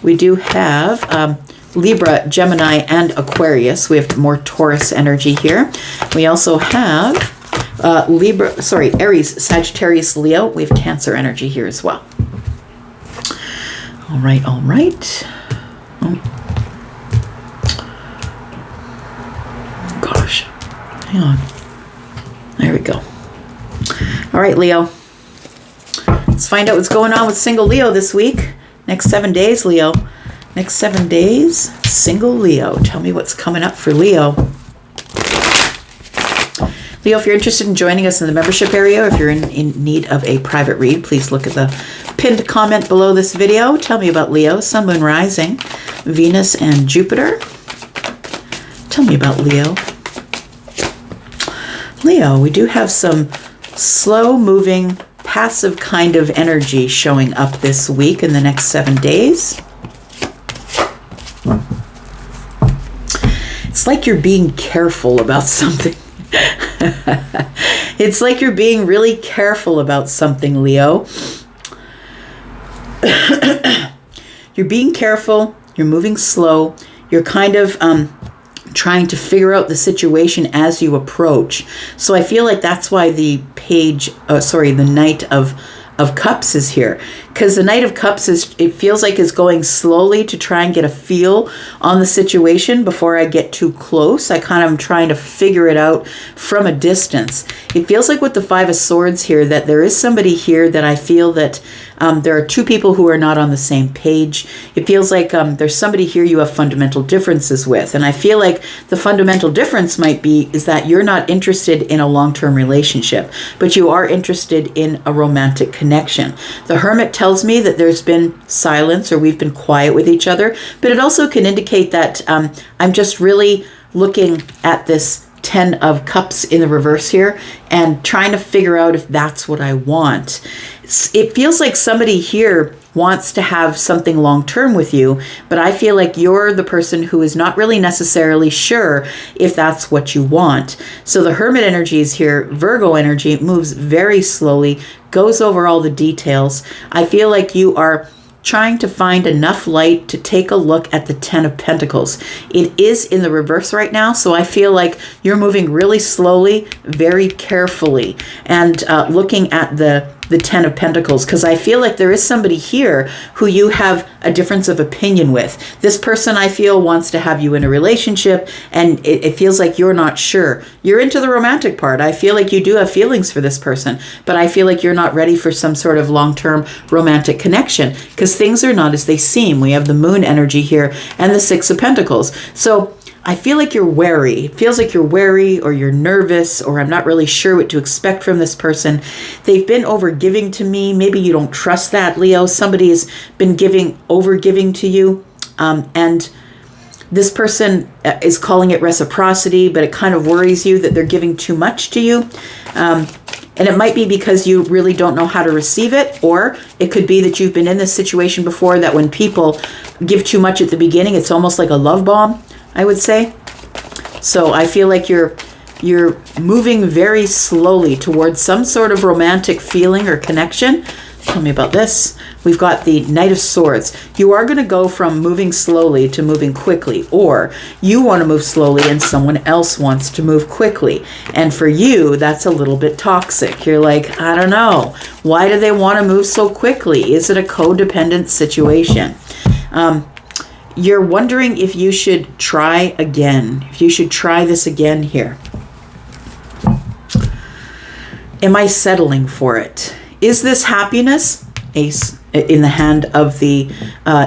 We do have Libra, Gemini, and Aquarius. We have more Taurus energy here. We also have Aries, Sagittarius, Leo. We have Cancer energy here as well. All right. Oh gosh. Hang on. There we go. All right, Leo. Let's find out what's going on with single Leo this week. Next 7 days, Leo. Next 7 days, single Leo. Tell me what's coming up for Leo. Leo, if you're interested in joining us in the membership area, if you're in need of a private read, please look at the pinned comment below this video. Tell me about Leo, Sun, Moon, Rising, Venus, and Jupiter. Tell me about Leo. Leo, we do have some slow-moving, passive kind of energy showing up this week in the next 7 days. It's like you're being careful about something. It's like you're being really careful about something, Leo. You're being careful. You're moving slow. You're kind of trying to figure out the situation as you approach. So I feel like that's why the Knight of Cups is here, because the Knight of Cups it feels like is going slowly to try and get a feel on the situation before I get too close. I kind of am trying to figure it out from a distance. It feels like with the Five of Swords here that there is somebody here that I feel that there are two people who are not on the same page. It feels like there's somebody here you have fundamental differences with. And I feel like the fundamental difference is that you're not interested in a long-term relationship, but you are interested in a romantic connection. The Hermit tells me that there's been silence or we've been quiet with each other, but it also can indicate that I'm just really looking at this Ten of Cups in the reverse here and trying to figure out if that's what I want. It feels like somebody here wants to have something long-term with you, but I feel like you're the person who is not really necessarily sure if that's what you want. So the Hermit energy is here. Virgo energy moves very slowly, goes over all the details. I feel like you are trying to find enough light to take a look at the Ten of Pentacles. It is in the reverse right now, so I feel like you're moving really slowly, very carefully, and looking at the Ten of Pentacles, because I feel like there is somebody here who you have a difference of opinion with. This person, I feel, wants to have you in a relationship, and it feels like you're not sure. You're into the romantic part. I feel like you do have feelings for this person, but I feel like you're not ready for some sort of long-term romantic connection, because things are not as they seem. We have the Moon energy here and the Six of Pentacles. So I feel like you're wary. It feels like you're wary or you're nervous or I'm not really sure what to expect from this person. They've been over-giving to me. Maybe you don't trust that, Leo. Somebody has been over-giving to you. And this person is calling it reciprocity, but it kind of worries you that they're giving too much to you. And it might be because you really don't know how to receive it, or it could be that you've been in this situation before that when people give too much at the beginning, it's almost like a love bomb, I would say. So I feel like you're moving very slowly towards some sort of romantic feeling or connection. Tell me about this. We've got the Knight of Swords. You are going to go from moving slowly to moving quickly, or you want to move slowly and someone else wants to move quickly. And for you, that's a little bit toxic. You're like, I don't know. Why do they want to move so quickly? Is it a codependent situation? You're wondering if you should try again, if you should try this again here. Am I settling for it? Is this happiness? Ace in the hand of the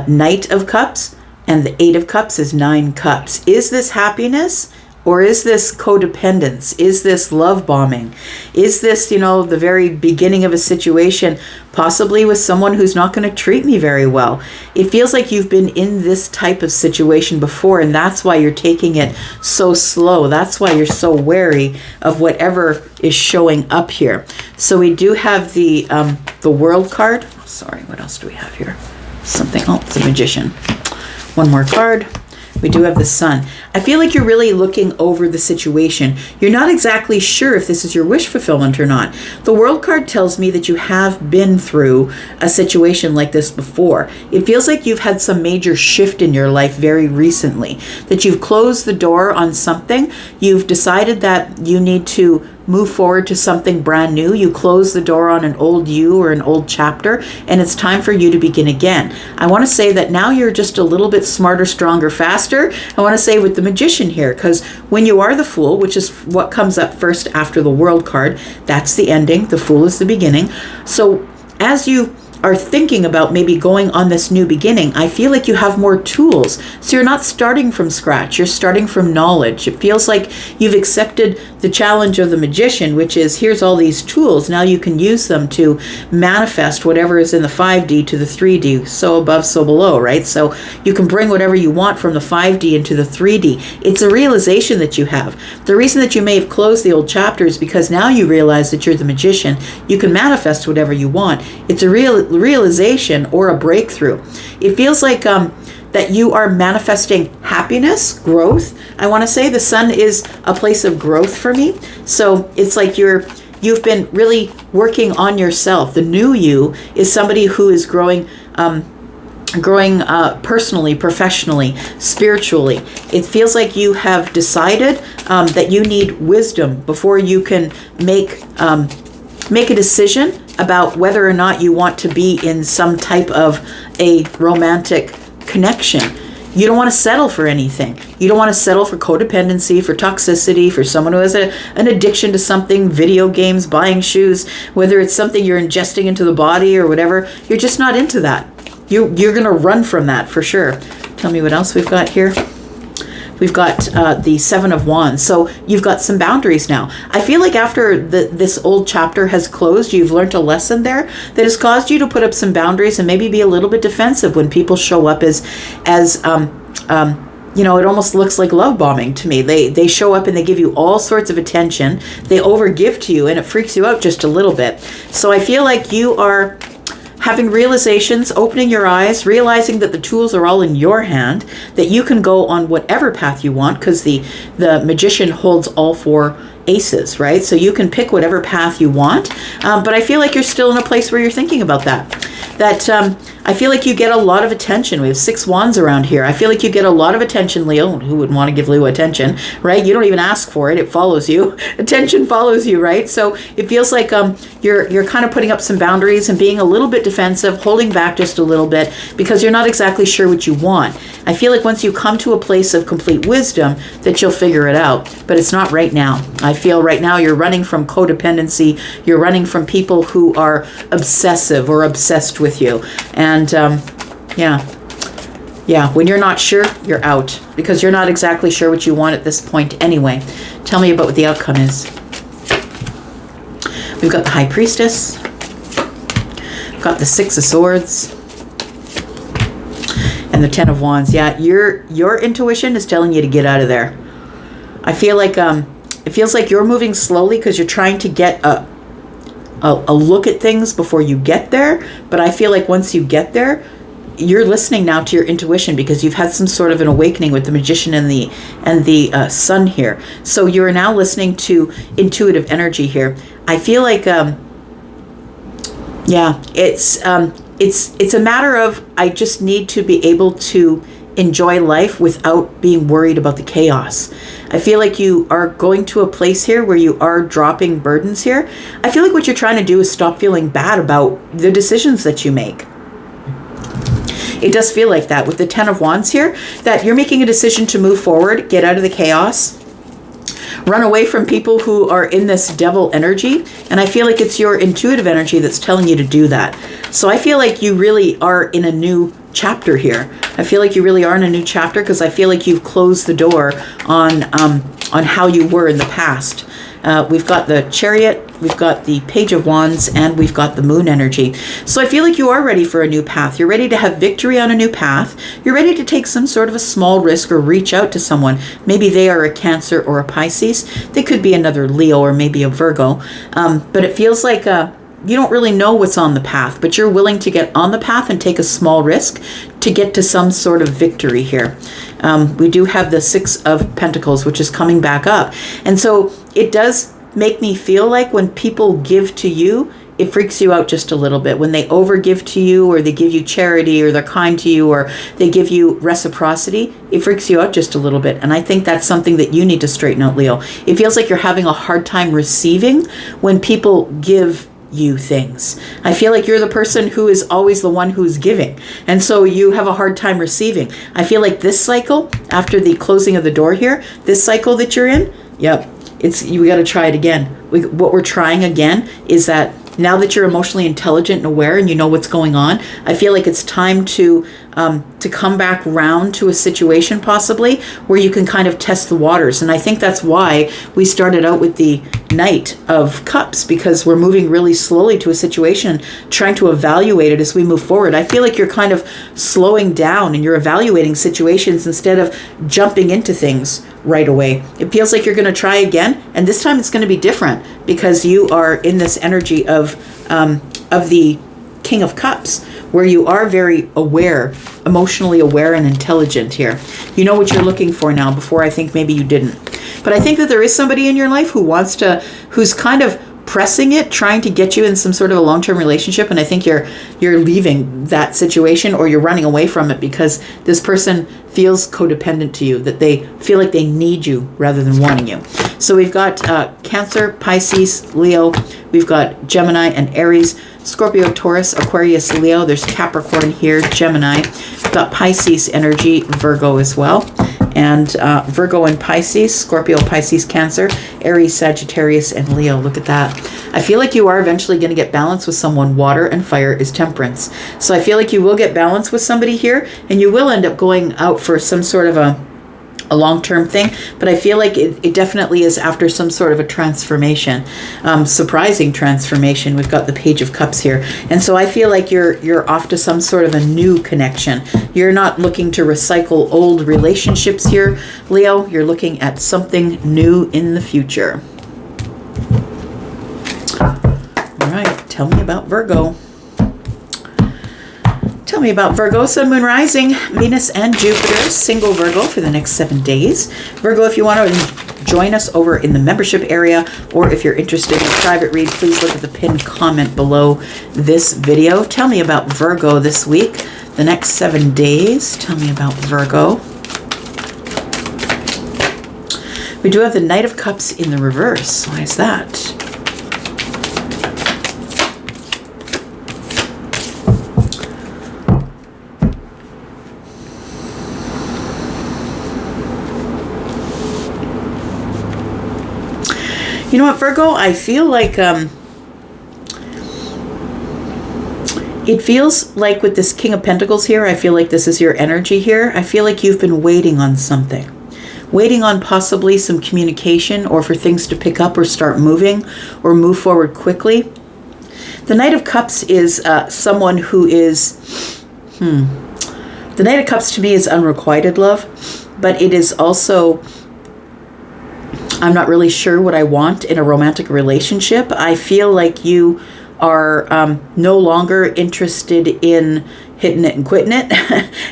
Knight of Cups, and the Eight of Cups is 9 cups. Is this happiness? Or is this codependence? Is this love bombing? Is this, the very beginning of a situation, possibly with someone who's not going to treat me very well? It feels like you've been in this type of situation before, and that's why you're taking it so slow. That's why you're so wary of whatever is showing up here. So we do have the World card. Sorry, what else do we have here? Something. Oh, it's a Magician. One more card. We do have the Sun. I feel like you're really looking over the situation. You're not exactly sure if this is your wish fulfillment or not. The World card tells me that you have been through a situation like this before. It feels like you've had some major shift in your life very recently, that you've closed the door on something. You've decided that you need to move forward to something brand new. You close the door on an old you or an old chapter, and it's time for you to begin again. I want to say that now you're just a little bit smarter, stronger, faster. I want to say with the Magician here, because when you are the Fool, which is what comes up first after the World card, that's the ending. The Fool is the beginning. So as you are thinking about maybe going on this new beginning, I feel like you have more tools. So you're not starting from scratch. You're starting from knowledge. It feels like you've accepted the challenge of the magician, which is here's all these tools. Now you can use them to manifest whatever is in the 5D to the 3D. So above, so below, right? So you can bring whatever you want from the 5D into the 3D. It's a realization that you have. The reason that you may have closed the old chapter is because now you realize that you're the magician. You can manifest whatever you want. It's a realization or a breakthrough. It feels like that you are manifesting happiness, growth. I want to say the sun is a place of growth for me. So it's like you've been really working on yourself. The new you is somebody who is growing personally, professionally, spiritually. It feels like you have decided that you need wisdom before you can make a decision about whether or not you want to be in some type of a romantic connection. You don't want to settle for anything. You don't want to settle for codependency, for toxicity, for someone who has an addiction to something, video games, buying shoes, whether it's something you're ingesting into the body or whatever. You're just not into that. You're going to run from that for sure. Tell me what else we've got here. We've got the 7 of Wands. So you've got some boundaries now. I feel like after this old chapter has closed, you've learned a lesson there that has caused you to put up some boundaries and maybe be a little bit defensive when people show up as you know, it almost looks like love bombing to me. They show up and they give you all sorts of attention. They overgive to you and it freaks you out just a little bit. So I feel like you are having realizations, opening your eyes, realizing that the tools are all in your hand, that you can go on whatever path you want, because the magician holds all 4 aces, right? So you can pick whatever path you want. But I feel like you're still in a place where you're thinking about that. I feel like you get a lot of attention. We have 6 wands around here. I feel like you get a lot of attention, Leo. Who wouldn't want to give Leo attention, right? You don't even ask for it. It follows you. Attention follows you, right? So it feels like you're kind of putting up some boundaries and being a little bit defensive, holding back just a little bit because you're not exactly sure what you want. I feel like once you come to a place of complete wisdom that you'll figure it out, but it's not right now. I feel right now you're running from codependency. You're running from people who are obsessive or obsessed with you. And yeah, when you're not sure, you're out because you're not exactly sure what you want at this point anyway. Tell me about what the outcome is. We've got the High Priestess. We've got the 6 of Swords. And the 10 of Wands. Yeah, your intuition is telling you to get out of there. I feel like it feels like you're moving slowly because you're trying to get a look at things before you get there. But I feel like once you get there, you're listening now to your intuition because you've had some sort of an awakening with the Magician and the Sun here. So you're now listening to intuitive energy here. I feel like it's a matter of I just need to be able to enjoy life without being worried about the chaos. I feel like you are going to a place here where you are dropping burdens here. I feel like what you're trying to do is stop feeling bad about the decisions that you make. It does feel like that with the 10 of Wands here, that you're making a decision to move forward, get out of the chaos, run away from people who are in this devil energy. And I feel like it's your intuitive energy that's telling you to do that. So I feel like you really are in a new chapter here. I feel like you really are in a new chapter because I feel like you've closed the door on how you were in the past. We've got the Chariot, we've got the Page of Wands, and we've got the Moon energy. So I feel like you are ready for a new path. You're ready to have victory on a new path. You're ready to take some sort of a small risk or reach out to someone. Maybe they are a Cancer or a Pisces. They could be another Leo or maybe a Virgo. But it feels like you don't really know what's on the path, but you're willing to get on the path and take a small risk to get to some sort of victory here. We do have the 6 of Pentacles, which is coming back up. And so it does make me feel like when people give to you, it freaks you out just a little bit. When they overgive to you, or they give you charity, or they're kind to you, or they give you reciprocity, it freaks you out just a little bit. And I think that's something that you need to straighten out, Leo. It feels like you're having a hard time receiving when people give you things. I feel like you're the person who is always the one who's giving. And so you have a hard time receiving. I feel like this cycle, after the closing of the door here, this cycle that you're in, yep, we got to try it again. What we're trying again is that now that you're emotionally intelligent and aware and you know what's going on, I feel like it's time to come back round to a situation possibly where you can kind of test the waters. And I think that's why we started out with the Knight of Cups, because we're moving really slowly to a situation, trying to evaluate it as we move forward. I feel like you're kind of slowing down and you're evaluating situations instead of jumping into things right away. It feels like you're going to try again, and this time it's going to be different because you are in this energy of the King of Cups, where you are very aware, emotionally aware and intelligent here. You know what you're looking for now, before I think maybe you didn't. But I think that there is somebody in your life who's kind of pressing it, trying to get you in some sort of a long-term relationship, and I think you're leaving that situation, or you're running away from it because this person feels codependent to you, that they feel like they need you rather than wanting you. So we've got Cancer, Pisces, Leo, we've got Gemini and Aries, Scorpio, Taurus, Aquarius, Leo. There's Capricorn here, Gemini. We've got Pisces energy, Virgo as well. And Virgo and Pisces, Scorpio, Pisces, Cancer, Aries, Sagittarius, and Leo. Look at that. I feel like you are eventually going to get balance with someone. Water and fire is Temperance. So I feel like you will get balance with somebody here, and you will end up going out for some sort of a long-term thing, but I feel like it definitely is after some sort of a transformation, surprising transformation. We've got the Page of Cups here, and so I feel like you're off to some sort of a new connection. You're not looking to recycle old relationships here, Leo. You're looking at something new in the future. All right, tell me about Virgo. Tell me about Virgo, Sun, Moon, Rising, Venus, and Jupiter, single Virgo for the next 7 days. Virgo, if you want to join us over in the membership area, or if you're interested in a private read, please look at the pinned comment below this video. Tell me about Virgo this week, the next 7 days. Tell me about Virgo. We do have the Knight of Cups in the reverse. Why is that? You know what, Virgo? I feel like it feels like with this King of Pentacles here, I feel like this is your energy here. I feel like you've been waiting on something. Waiting on possibly some communication, or for things to pick up or start moving or move forward quickly. The Knight of Cups is someone who is... The Knight of Cups to me is unrequited love, but it is also... I'm not really sure what I want in a romantic relationship. I feel like you are no longer interested in hitting it and quitting it.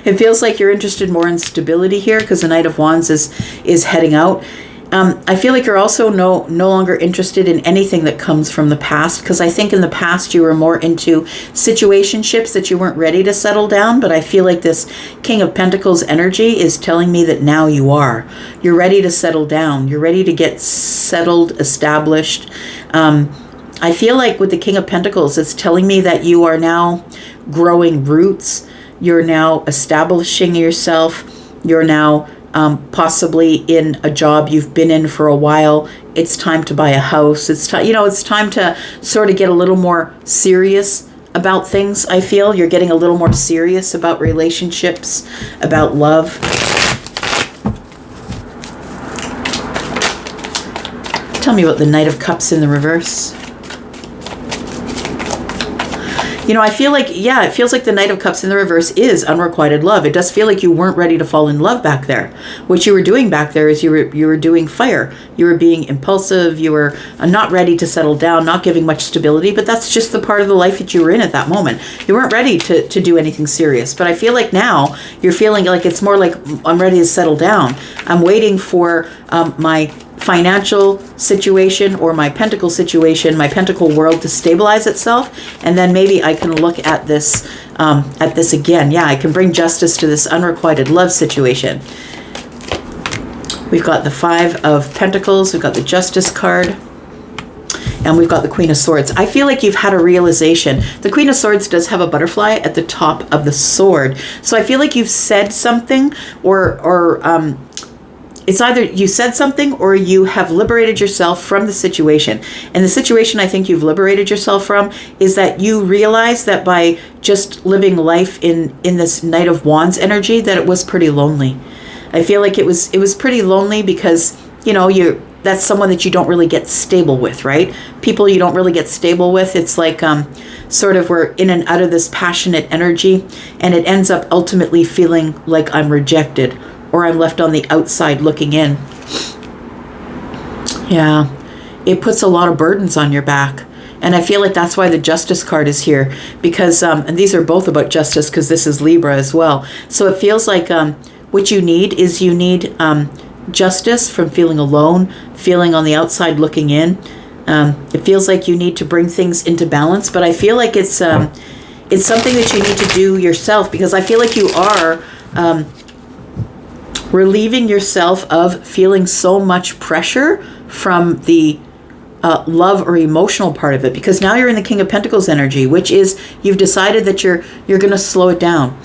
It feels like you're interested more in stability here, because the Knight of Wands is heading out. I feel like you're also no longer interested in anything that comes from the past, because I think in the past you were more into situationships that you weren't ready to settle down, but I feel like this King of Pentacles energy is telling me that now you are. You're ready to settle down. You're ready to get settled, established. I feel like with the King of Pentacles, it's telling me that you are now growing roots. You're now establishing yourself. You're now possibly in a job you've been in for a while. It's time to buy a house. It's time, it's time to sort of get a little more serious about things. I feel you're getting a little more serious about relationships, about love. Tell me about the Knight of Cups in the reverse. I feel like, it feels like the Knight of Cups in the reverse is unrequited love. It does feel like you weren't ready to fall in love back there. What you were doing back there is you were doing fire. You were being impulsive. You were not ready to settle down, not giving much stability, but that's just the part of the life that you were in at that moment. You weren't ready to do anything serious. But I feel like now you're feeling like it's more like, I'm ready to settle down. I'm waiting for my financial situation or my pentacle situation, my pentacle world to stabilize itself, and then maybe I can look at this again. Yeah, I can bring justice to this unrequited love situation. We've got the Five of Pentacles, we've got the Justice card, and we've got the Queen of Swords. I feel like you've had a realization. The Queen of Swords does have a butterfly at the top of the sword, so I feel like you've said something, or it's either you said something or you have liberated yourself from the situation. And the situation I think you've liberated yourself from is that you realize that by just living life in this Knight of Wands energy, that it was pretty lonely. I feel like it was pretty lonely because, you know, that's someone that you don't really get stable with, right? People you don't really get stable with. It's like sort of we're in and out of this passionate energy, and it ends up ultimately feeling like I'm rejected or I'm left on the outside looking in. Yeah, it puts a lot of burdens on your back. And I feel like that's why the Justice card is here, because, and these are both about justice because this is Libra as well. So it feels like what you need is justice from feeling alone, feeling on the outside looking in. It feels like you need to bring things into balance, but I feel like it's something that you need to do yourself, because I feel like you are relieving yourself of feeling so much pressure from the love or emotional part of it, because now you're in the King of Pentacles energy, which is you've decided that you're going to slow it down.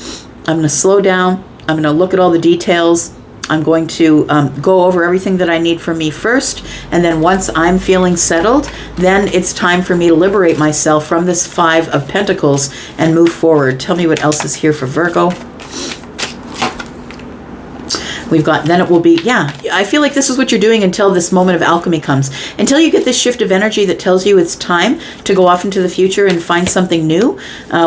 I'm going to slow down. I'm going to look at all the details. I'm going to go over everything that I need from me first. And then once I'm feeling settled, then it's time for me to liberate myself from this Five of Pentacles and move forward. Tell me what else is here for Virgo. We've got, then it will be, yeah, I feel like this is what you're doing until this moment of alchemy comes. Until you get this shift of energy that tells you it's time to go off into the future and find something new.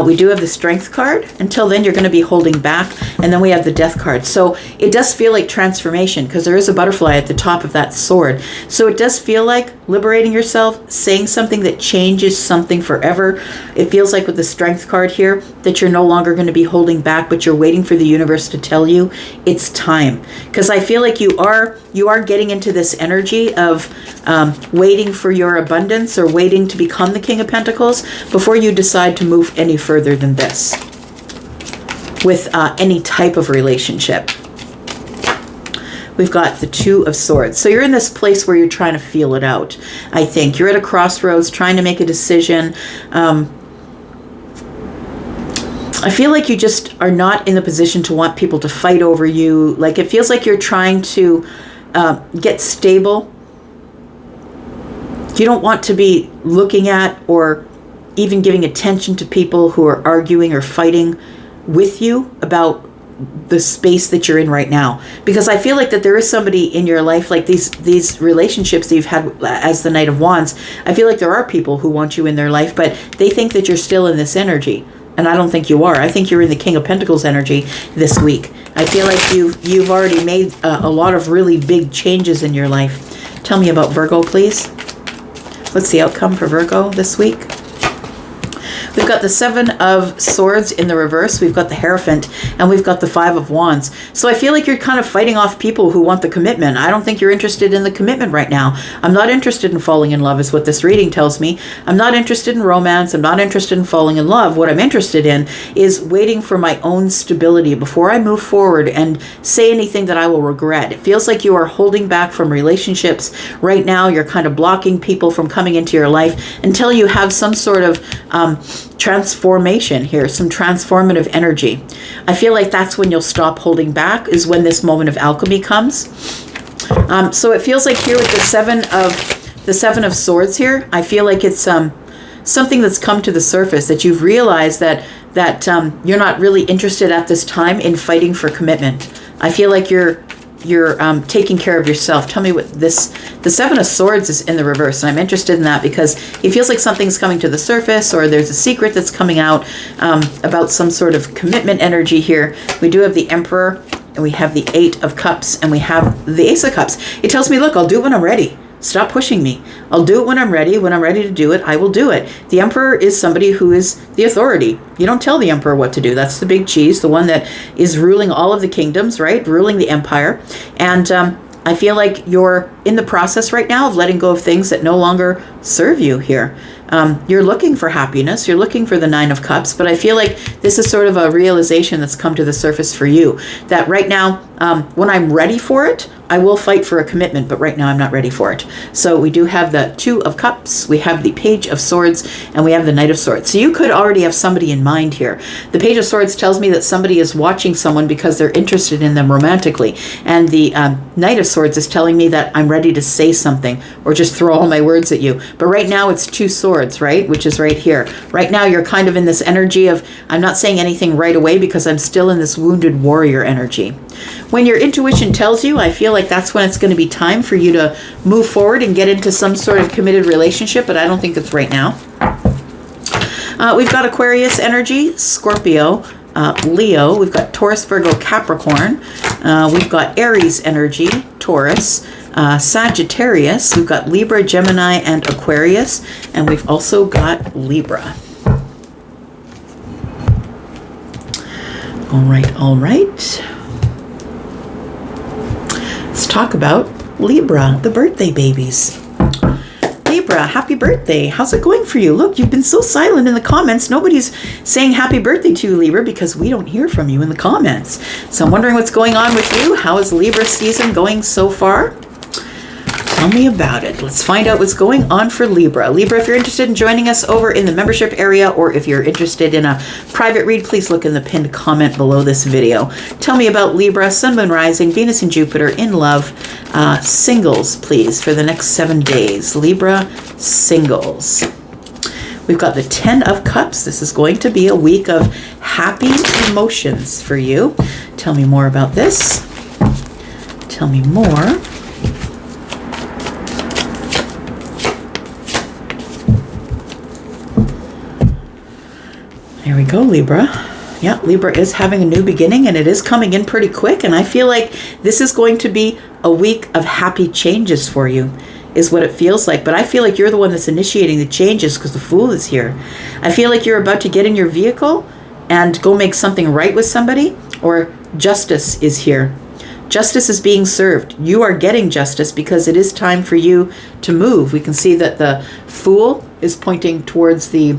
We do have the Strength card. Until then, you're going to be holding back. And then we have the Death card. So it does feel like transformation, because there is a butterfly at the top of that sword. So it does feel like liberating yourself, saying something that changes something forever. It feels like with the Strength card here that you're no longer going to be holding back, but you're waiting for the universe to tell you it's time. Because I feel like you are getting into this energy of waiting for your abundance, or waiting to become the King of Pentacles before you decide to move any further than this with any type of relationship. We've got the Two of Swords. So you're in this place where you're trying to feel it out. I think you're at a crossroads trying to make a decision. I feel like you just are not in the position to want people to fight over you. Like, it feels like you're trying to get stable. You don't want to be looking at or even giving attention to people who are arguing or fighting with you about the space that you're in right now. Because I feel like that there is somebody in your life, like these relationships that you've had as the Knight of Wands. I feel like there are people who want you in their life, but they think that you're still in this energy. And I don't think you are. I think you're in the King of Pentacles energy this week. I feel like you've already made a lot of really big changes in your life. Tell me about Virgo, please. What's the outcome for Virgo this week? We've got the Seven of Swords in the reverse. We've got the Hierophant, and we've got the Five of Wands. So I feel like you're kind of fighting off people who want the commitment. I don't think you're interested in the commitment right now. I'm not interested in falling in love is what this reading tells me. I'm not interested in romance. I'm not interested in falling in love. What I'm interested in is waiting for my own stability before I move forward and say anything that I will regret. It feels like you are holding back from relationships right now. You're kind of blocking people from coming into your life until you have some sort of transformation here, some transformative energy. I feel like that's when you'll stop holding back, is when this moment of alchemy comes. So it feels like here with the Seven of Swords here, I feel like it's something that's come to the surface, that you've realized that you're not really interested at this time in fighting for commitment. I feel like you're taking care of yourself. Tell me what the Seven of Swords is in the reverse, and I'm interested in that because it feels like something's coming to the surface, or there's a secret that's coming out about some sort of commitment energy here. We do have the Emperor, and we have the Eight of Cups, and we have the Ace of Cups. It tells me, look, I'll do it when I'm ready. Stop pushing me. I'll do it when I'm ready. When I'm ready to do it, I will do it. The Emperor is somebody who is the authority. You don't tell the Emperor what to do. That's the big cheese, the one that is ruling all of the kingdoms, right? Ruling the empire. And I feel like in the process right now of letting go of things that no longer serve you here. You're looking for happiness. You're looking for the Nine of Cups, but I feel like this is sort of a realization that's come to the surface for you, that right now, when I'm ready for it, I will fight for a commitment, but right now I'm not ready for it. So we do have the Two of Cups, we have the Page of Swords, and we have the Knight of Swords. So you could already have somebody in mind here. The Page of Swords tells me that somebody is watching someone because they're interested in them romantically. And the Knight of Swords is telling me that I'm ready to say something or just throw all my words at you. But right now it's two swords, right? Which is right here. Right now you're kind of in this energy of, I'm not saying anything right away because I'm still in this wounded warrior energy. When your intuition tells you, I feel like that's when it's going to be time for you to move forward and get into some sort of committed relationship, but I don't think it's right now. We've got Aquarius energy, Scorpio, Leo. We've got Taurus, Virgo, Capricorn. We've got Aries energy, Taurus, Sagittarius. We've got Libra, Gemini, and Aquarius. And we've also got Libra. All right, all right. Let's talk about Libra, the birthday babies. Libra, happy birthday. How's it going for you? Look, you've been so silent in the comments. Nobody's saying happy birthday to you, Libra, because we don't hear from you in the comments. So I'm wondering what's going on with you. How is Libra season going so far? Tell me about it. Let's find out what's going on for Libra. Libra, if you're interested in joining us over in the membership area, or if you're interested in a private read, please look in the pinned comment below this video. Tell me about Libra, Sun, Moon, Rising, Venus, and Jupiter in love. Singles, please, for the next 7 days. Libra, singles. We've got the 10 of Cups. This is going to be a week of happy emotions for you. Tell me more about this. Tell me more. There we go, Libra. Yeah, Libra is having a new beginning, and it is coming in pretty quick, and I feel like this is going to be a week of happy changes for you, is what it feels like. But I feel like you're the one that's initiating the changes because the Fool is here. I feel like you're about to get in your vehicle and go make something right with somebody, or justice is here. Justice is being served. You are getting justice because it is time for you to move. We can see that the Fool is pointing towards the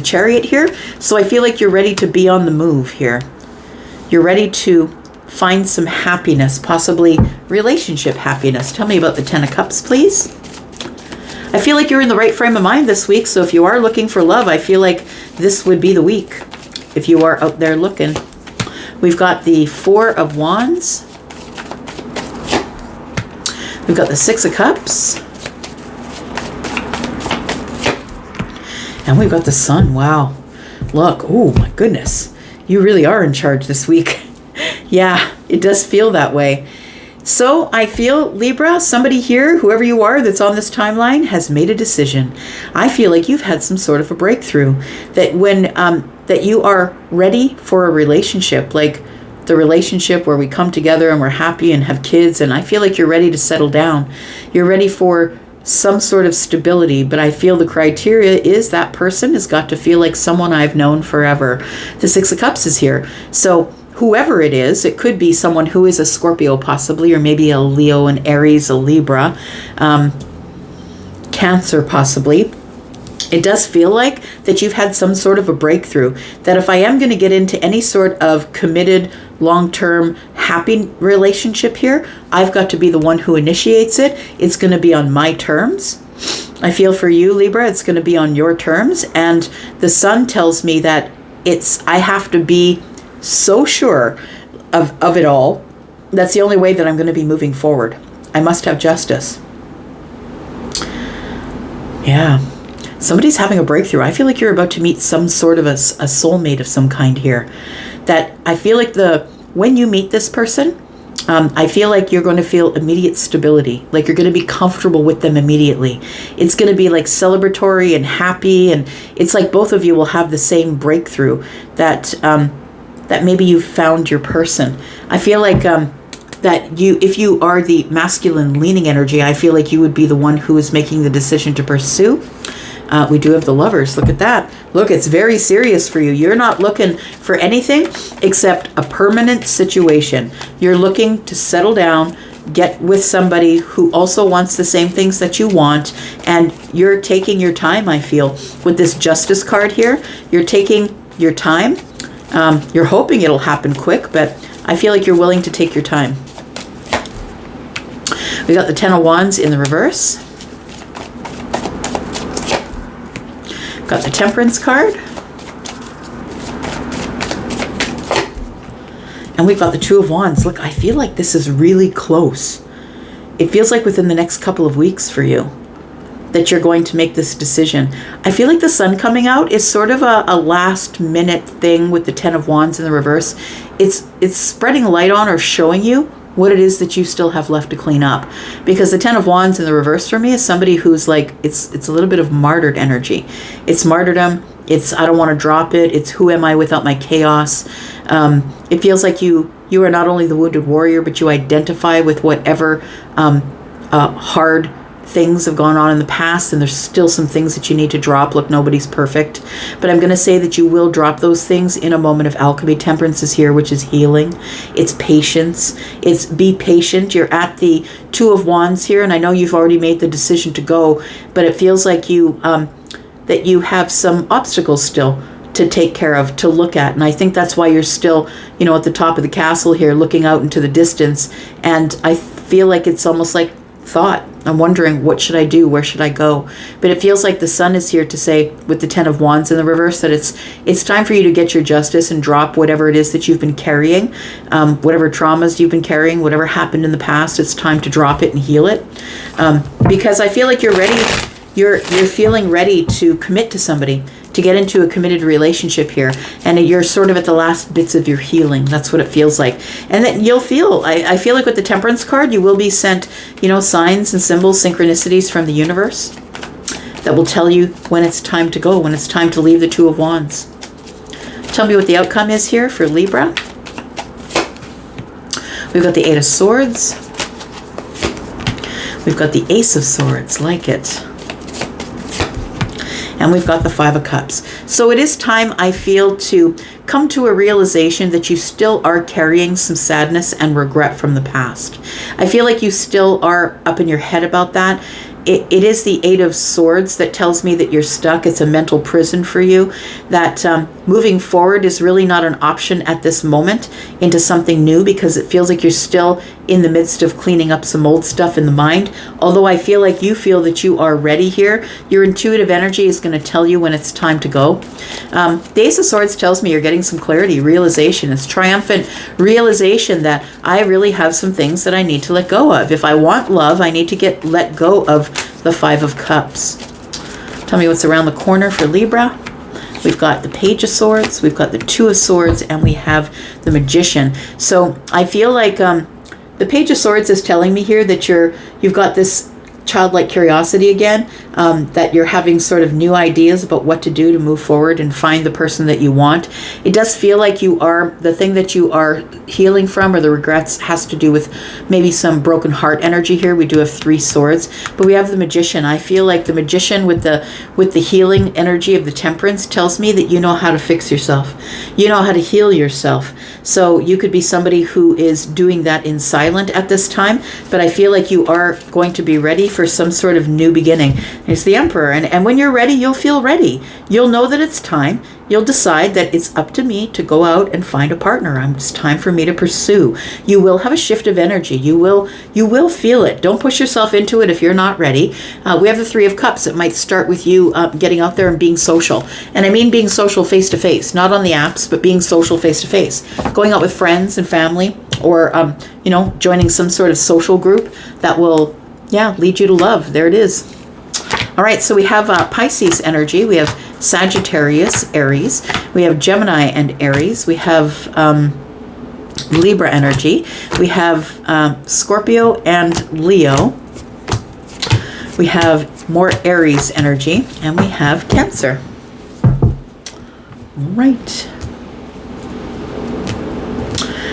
Chariot here. So I feel like you're ready to be on the move here. You're ready to find some happiness, possibly relationship happiness. Tell me about the 10 of Cups, please. I feel like you're in the right frame of mind this week. So if you are looking for love, I feel like this would be the week if you are out there looking. We've got the 4 of Wands. We've got the 6 of Cups. And we've got the Sun. Wow. Look. Oh, my goodness. You really are in charge this week. Yeah, it does feel that way. So I feel, Libra, somebody here, whoever you are that's on this timeline, has made a decision. I feel like you've had some sort of a breakthrough. That when that you are ready for a relationship, like the relationship where we come together and we're happy and have kids. And I feel like you're ready to settle down. You're ready for some sort of stability, but I feel the criteria is that person has got to feel like someone I've known forever. The 6 of Cups is here. So whoever it is, it could be someone who is a Scorpio possibly, or maybe a Leo, an Aries, a Libra, Cancer possibly. It does feel like that you've had some sort of a breakthrough, that if I am going to get into any sort of committed, long-term, happy relationship here, I've got to be the one who initiates it. It's going to be on my terms. I feel for you, Libra, it's going to be on your terms. And the Sun tells me that I have to be so sure of it all. That's the only way that I'm going to be moving forward. I must have justice. Yeah. Somebody's having a breakthrough. I feel like you're about to meet some sort of a soulmate of some kind here. That I feel like when you meet this person, I feel like you're going to feel immediate stability. Like you're going to be comfortable with them immediately. It's going to be like celebratory and happy. And it's like both of you will have the same breakthrough that maybe you've found your person. I feel like that if you are the masculine leaning energy, I feel like you would be the one who is making the decision to pursue. We do have the Lovers. Look at that. Look, it's very serious for you. You're not looking for anything except a permanent situation. You're looking to settle down, get with somebody who also wants the same things that you want, and you're taking your time, I feel. With this Justice card here, you're taking your time. You're hoping it'll happen quick, but I feel like you're willing to take your time. We got the Ten of Wands in the reverse. Got the Temperance card. And we've got the Two of Wands. Look, I feel like this is really close. It feels like within the next couple of weeks for you that you're going to make this decision. I feel like the Sun coming out is sort of a last minute thing with the Ten of Wands in the reverse. It's spreading light on or showing you what it is that you still have left to clean up. Because the Ten of Wands in the reverse for me is somebody who's like, it's a little bit of martyred energy. It's martyrdom. It's, I don't want to drop it. It's, who am I without my chaos? It feels like you are not only the wounded warrior, but you identify with whatever hard things have gone on in the past, and there's still some things that you need to drop. Look, nobody's perfect, but I'm going to say that you will drop those things in a moment of alchemy. Temperance is here, which is healing. It's patience. It's be patient. You're at the Two of Wands here, and I know you've already made the decision to go, but it feels like you that you have some obstacles still to take care of, to look at. And I think that's why you're still, you know, at the top of the castle here, looking out into the distance. And I feel like it's almost like thought. I'm wondering, what should I do? Where should I go? But it feels like the Sun is here to say, with the Ten of Wands in the reverse, that it's time for you to get your justice and drop whatever it is that you've been carrying, whatever traumas you've been carrying, whatever happened in the past. It's time to drop it and heal it. Because I feel like you're ready. You're feeling ready to commit to somebody, to get into a committed relationship here. And you're sort of at the last bits of your healing. That's what it feels like. And then you'll feel, I feel like with the Temperance card, you will be sent, you know, signs and symbols, synchronicities from the universe that will tell you when it's time to go, when it's time to leave the Two of Wands. Tell me what the outcome is here for Libra. We've got the Eight of Swords. We've got the Ace of Swords, like it. And we've got the Five of Cups. So it is time, I feel, to come to a realization that you still are carrying some sadness and regret from the past. I feel like you still are up in your head about that. It is the Eight of Swords that tells me that you're stuck. It's a mental prison for you, that moving forward is really not an option at this moment into something new, because it feels like you're still in the midst of cleaning up some old stuff in the mind. Although I feel like you feel that you are ready here. Your intuitive energy is going to tell you when it's time to go. The Ace of Swords tells me you're getting some clarity, realization. It's triumphant realization that I really have some things that I need to let go of. If I want love, I need to let go of the Five of Cups. Tell me what's around the corner for Libra. We've got the Page of Swords, we've got the Two of Swords, and we have the Magician. So I feel like the Page of Swords is telling me here that you've got this childlike curiosity again, that you're having sort of new ideas about what to do to move forward and find the person that you want. It does feel like the thing that you are healing from, or the regrets, has to do with maybe some broken heart energy here. We do have Three Swords, but we have the Magician. I feel like the Magician with the healing energy of the Temperance tells me that you know how to fix yourself. You know how to heal yourself. So you could be somebody who is doing that in silent at this time, but I feel like you are going to be ready for some sort of new beginning. It's the Emperor, and when you're ready, you'll feel ready. You'll know that it's time. You'll decide that it's up to me to go out and find a partner. It's time for me to pursue. You will have a shift of energy. You will feel it. Don't push yourself into it if you're not ready. We have the Three of Cups. It might start with you getting out there and being social. And I mean being social face-to-face, not on the apps, but being social face-to-face. Going out with friends and family, or joining some sort of social group that will lead you to love. There it is. All right, so we have Pisces energy. We have Sagittarius, Aries. We have Gemini and Aries. We have Libra energy. We have Scorpio and Leo. We have more Aries energy. And we have Cancer. All right.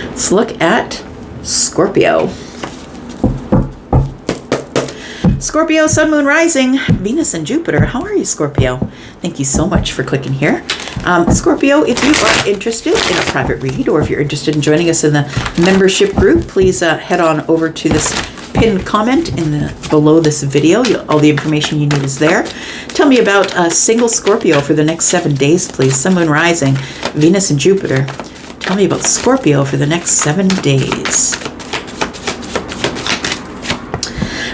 Let's look at Scorpio. Scorpio, Sun, Moon, Rising, Venus and Jupiter. How are you, Scorpio? Thank you so much for clicking here. Scorpio, if you are interested in a private read, or if you're interested in joining us in the membership group, please head on over to this pinned comment below this video. All the information you need is there. Tell me about single Scorpio for the next 7 days, please. Sun, Moon, Rising, Venus and Jupiter. Tell me about Scorpio for the next 7 days.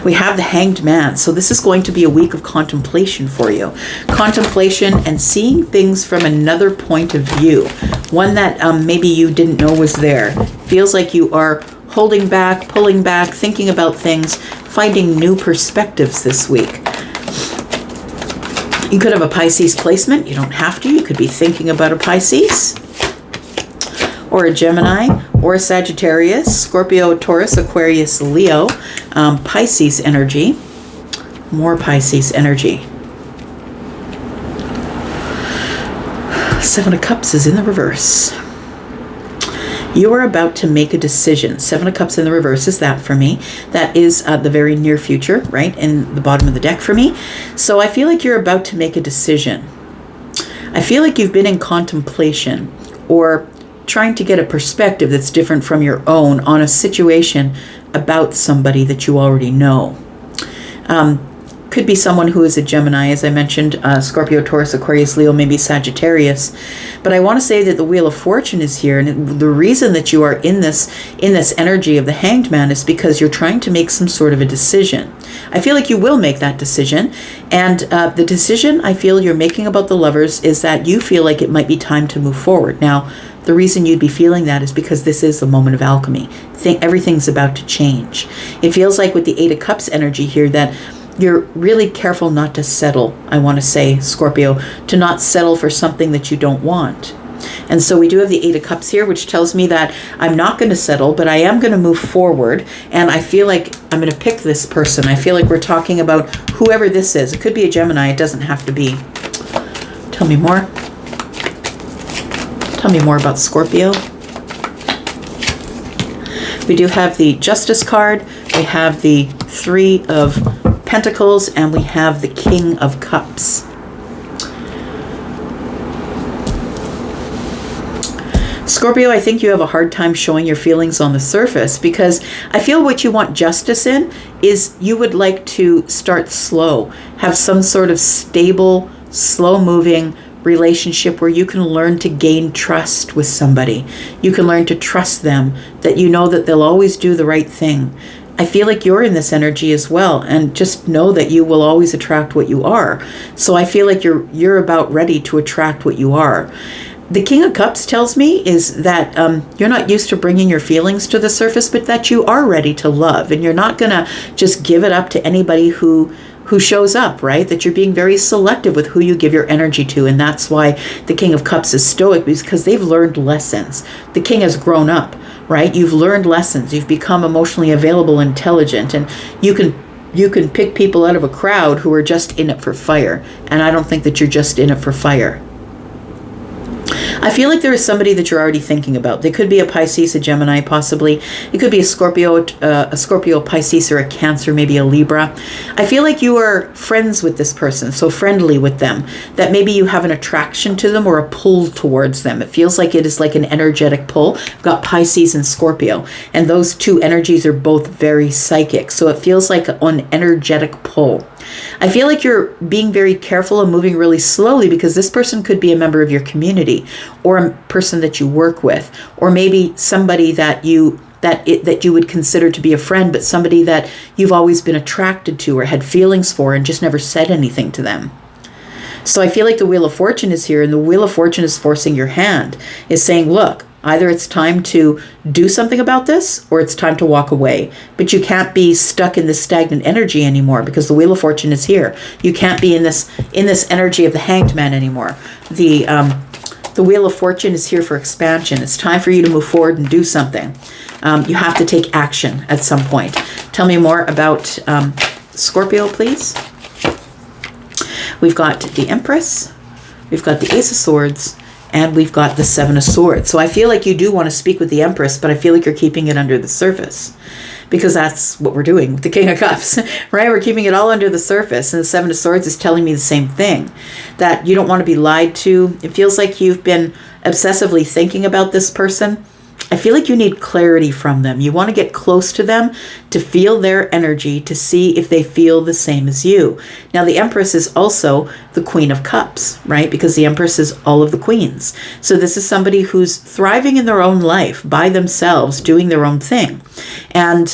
We have the Hanged Man. So this is going to be a week of contemplation for you. Contemplation and seeing things from another point of view. One that maybe you didn't know was there. Feels like you are holding back, pulling back, thinking about things, finding new perspectives this week. You could have a Pisces placement. You don't have to. You could be thinking about a Pisces, or a Gemini, or a Sagittarius, Scorpio, Taurus, Aquarius, Leo, Pisces energy, more Pisces energy. Seven of Cups is in the reverse. You are about to make a decision. Seven of Cups in the reverse is that for me. That is the very near future, right, in the bottom of the deck for me. So I feel like you're about to make a decision. I feel like you've been in contemplation, or trying to get a perspective that's different from your own on a situation about somebody that you already know. Could be someone who is a Gemini, as I mentioned, Scorpio, Taurus, Aquarius, Leo, maybe Sagittarius. But I want to say that the Wheel of Fortune is here, and the reason that you are in this energy of the Hanged Man is because you're trying to make some sort of a decision. I feel like you will make that decision, and the decision I feel you're making about the Lovers is that you feel like it might be time to move forward. Now, the reason you'd be feeling that is because this is the moment of alchemy. Everything's about to change. It feels like with the Eight of Cups energy here that you're really careful not to settle, I want to say, Scorpio, to not settle for something that you don't want. And so we do have the Eight of Cups here, which tells me that I'm not going to settle, but I am going to move forward. And I feel like I'm going to pick this person. I feel like we're talking about whoever this is. It could be a Gemini. It doesn't have to be. Tell me more. Tell me more about Scorpio. We do have the Justice card. We have the Three of Pentacles, and we have the King of Cups. Scorpio, I think you have a hard time showing your feelings on the surface, because I feel what you want justice in is you would like to start slow, have some sort of stable, slow-moving relationship where you can learn to gain trust with somebody. You can learn to trust them, that you know that they'll always do the right thing. I feel like you're in this energy as well, and just know that you will always attract what you are. So I feel like you're about ready to attract what you are. The King of Cups tells me is that you're not used to bringing your feelings to the surface, but that you are ready to love, and you're not going to just give it up to anybody who shows up, right? That you're being very selective with who you give your energy to, and that's why the King of Cups is stoic, because they've learned lessons. The King has grown up, right? You've learned lessons. You've become emotionally available, intelligent, and you can pick people out of a crowd who are just in it for fire, and I don't think that you're just in it for fire. I feel like there is somebody that you're already thinking about. They could be a Pisces, a Gemini, possibly. It could be a Scorpio, Pisces, or a Cancer, maybe a Libra. I feel like you are friends with this person, so friendly with them, that maybe you have an attraction to them or a pull towards them. It feels like it is like an energetic pull. I've got Pisces and Scorpio, and those two energies are both very psychic, so it feels like an energetic pull. I feel like you're being very careful and moving really slowly, because this person could be a member of your community, or a person that you work with, or maybe somebody that you would consider to be a friend, but somebody that you've always been attracted to or had feelings for and just never said anything to them. So I feel like the Wheel of Fortune is here, and the Wheel of Fortune is forcing your hand, is saying, look, either it's time to do something about this, or it's time to walk away. But you can't be stuck in this stagnant energy anymore, because the Wheel of Fortune is here. You can't be in this energy of the Hanged Man anymore. The Wheel of Fortune is here for expansion. It's time for you to move forward and do something. You have to take action at some point. Tell me more about Scorpio, please. We've got the Empress. We've got the Ace of Swords. And we've got the Seven of Swords. So I feel like you do want to speak with the Empress, but I feel like you're keeping it under the surface. because that's what we're doing with the King of Cups, right? We're keeping it all under the surface. And the Seven of Swords is telling me the same thing, that you don't want to be lied to. It feels like you've been obsessively thinking about this person. I feel like you need clarity from them. You want to get close to them to feel their energy, to see if they feel the same as you. Now, the Empress is also the Queen of Cups, right? Because the Empress is all of the queens. So this is somebody who's thriving in their own life by themselves, doing their own thing. And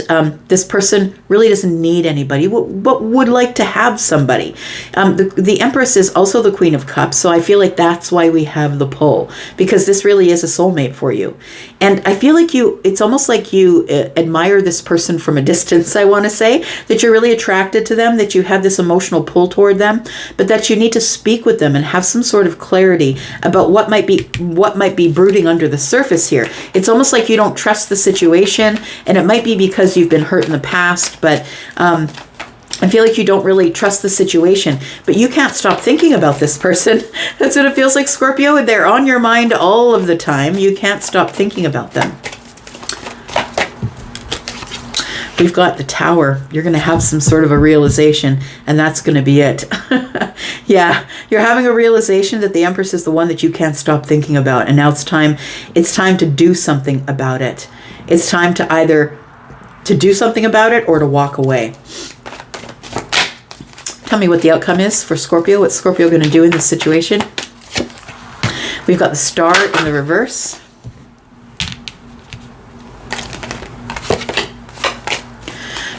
this person really doesn't need anybody, but would like to have somebody. The Empress is also the Queen of Cups, so I feel like that's why we have the pull, because this really is a soulmate for you. And I feel like it's almost like you admire this person from a distance, I want to say, that you're really attracted to them, that you have this emotional pull toward them, but that you need to speak with them and have some sort of clarity about what might be brooding under the surface here. It's almost like you don't trust the situation, and it might be because you've been hurt in the past, but I feel like you don't really trust the situation, but you can't stop thinking about this person. That's what it feels like, Scorpio. They're on your mind all of the time. You can't stop thinking about them. We've got the Tower. You're going to have some sort of a realization, and that's going to be it. Yeah, you're having a realization that the Empress is the one that you can't stop thinking about, and now it's time to do something about it. It's time to either to do something about it or to walk away. Tell me what the outcome is for Scorpio. What's Scorpio going to do in this situation? We've got the Star in the reverse.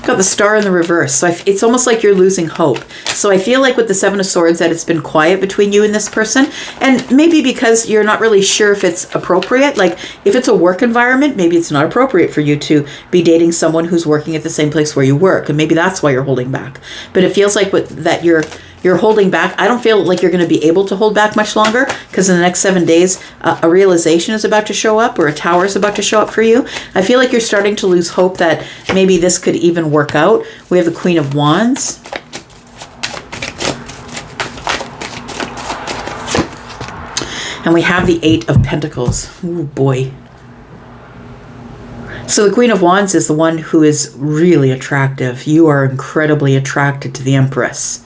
Got the Star in the reverse. So it's almost like you're losing hope. So I feel like with the Seven of Swords that it's been quiet between you and this person. And maybe because you're not really sure if it's appropriate. Like if it's a work environment, maybe it's not appropriate for you to be dating someone who's working at the same place where you work. And maybe that's why you're holding back. But it feels like that you're holding back. I don't feel like you're going to be able to hold back much longer, because in the next 7 days, a realization is about to show up, or a Tower is about to show up for you. I feel like you're starting to lose hope that maybe this could even work out. We have the Queen of Wands. And we have the Eight of Pentacles. Ooh, boy. So the Queen of Wands is the one who is really attractive. You are incredibly attracted to the Empress.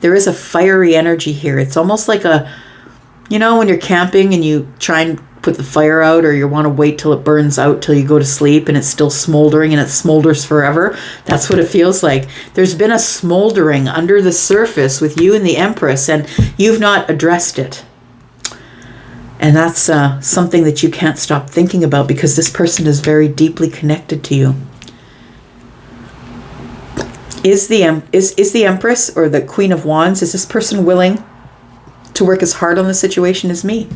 There is a fiery energy here. It's almost like when you're camping and you try and put the fire out, or you want to wait till it burns out till you go to sleep and it's still smoldering and it smolders forever. That's what it feels like. There's been a smoldering under the surface with you and the Empress, and you've not addressed it. And that's something that you can't stop thinking about, because this person is very deeply connected to you. Is the Empress or the Queen of Wands, is this person willing to work as hard on the situation as me?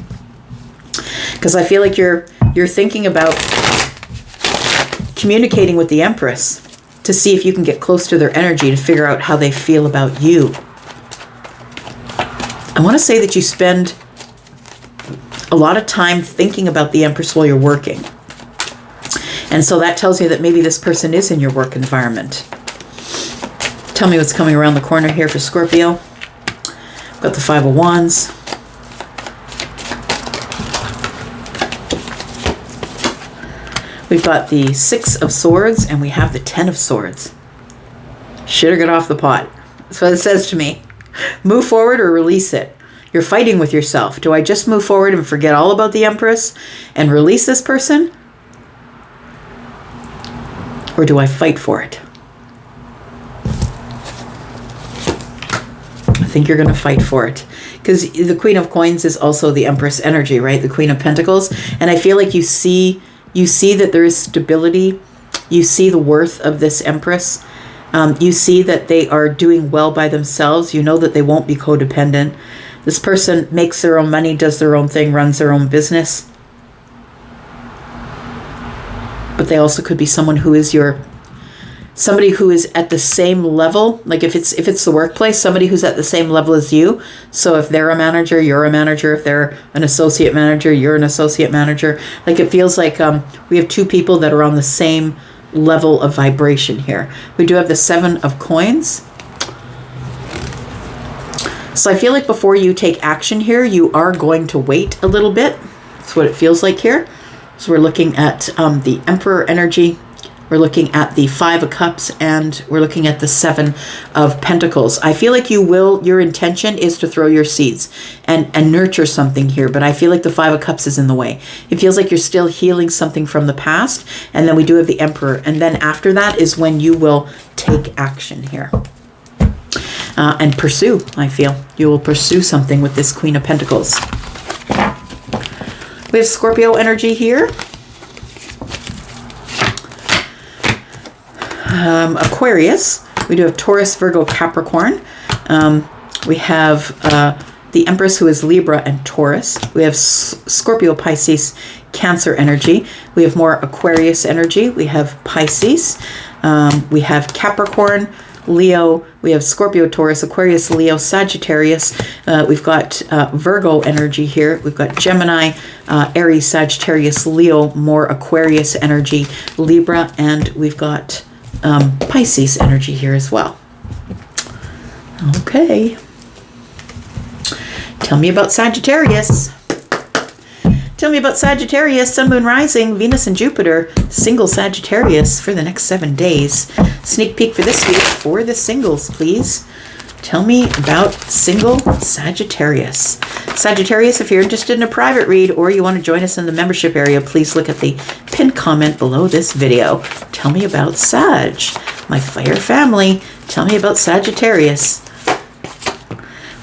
Because I feel like you're thinking about communicating with the Empress to see if you can get close to their energy, to figure out how they feel about you. I want to say that you spend a lot of time thinking about the Empress while you're working. And so that tells you that maybe this person is in your work environment. Tell me what's coming around the corner here for Scorpio. We've got the Five of Wands. We've got the Six of Swords, and we have the Ten of Swords. Shit or get off the pot. That's what it says to me. Move forward or release it. You're fighting with yourself. Do I just move forward and forget all about the Empress and release this person? Or do I fight for it? I think you're going to fight for it, because the Queen of Coins is also the Empress energy, right? The Queen of Pentacles. And I feel like you see that there is stability. You see the worth of this Empress. You see that they are doing well by themselves. You know that they won't be codependent. This person makes their own money, does their own thing, runs their own business. But they also could be someone who is somebody who is at the same level. Like if it's the workplace, somebody who's at the same level as you. So if they're a manager, you're a manager. If they're an associate manager, you're an associate manager. Like it feels like we have two people that are on the same level of vibration here. We do have the Seven of Coins. So I feel like before you take action here, you are going to wait a little bit. That's what it feels like here. So we're looking at the Emperor energy, we're looking at the 5 of Cups, and we're looking at the 7 of Pentacles. I feel like your intention is to throw your seeds and nurture something here, but I feel like the 5 of Cups is in the way. It feels like you're still healing something from the past, and then we do have the Emperor, and then after that is when you will take action here. And pursue, I feel. You will pursue something with this Queen of Pentacles. We have Scorpio energy here. Aquarius. We do have Taurus, Virgo, Capricorn. We have the Empress, who is Libra and Taurus. We have Scorpio, Pisces, Cancer energy. We have more Aquarius energy. We have Pisces. We have Capricorn, Leo. We have Scorpio, Taurus, Aquarius, Leo, Sagittarius. We've got Virgo energy here. We've got Gemini, Aries, Sagittarius, Leo, more Aquarius energy, Libra, and we've got Pisces energy here as well. Okay. Tell me about Sagittarius. Tell me about Sagittarius, Sun, Moon, Rising, Venus, and Jupiter, single Sagittarius for the next 7 days. Sneak peek for this week for the singles, please. Tell me about single Sagittarius. Sagittarius, if you're interested in a private read or you want to join us in the membership area, please look at the pinned comment below this video. Tell me about Sag, my fire family. Tell me about Sagittarius.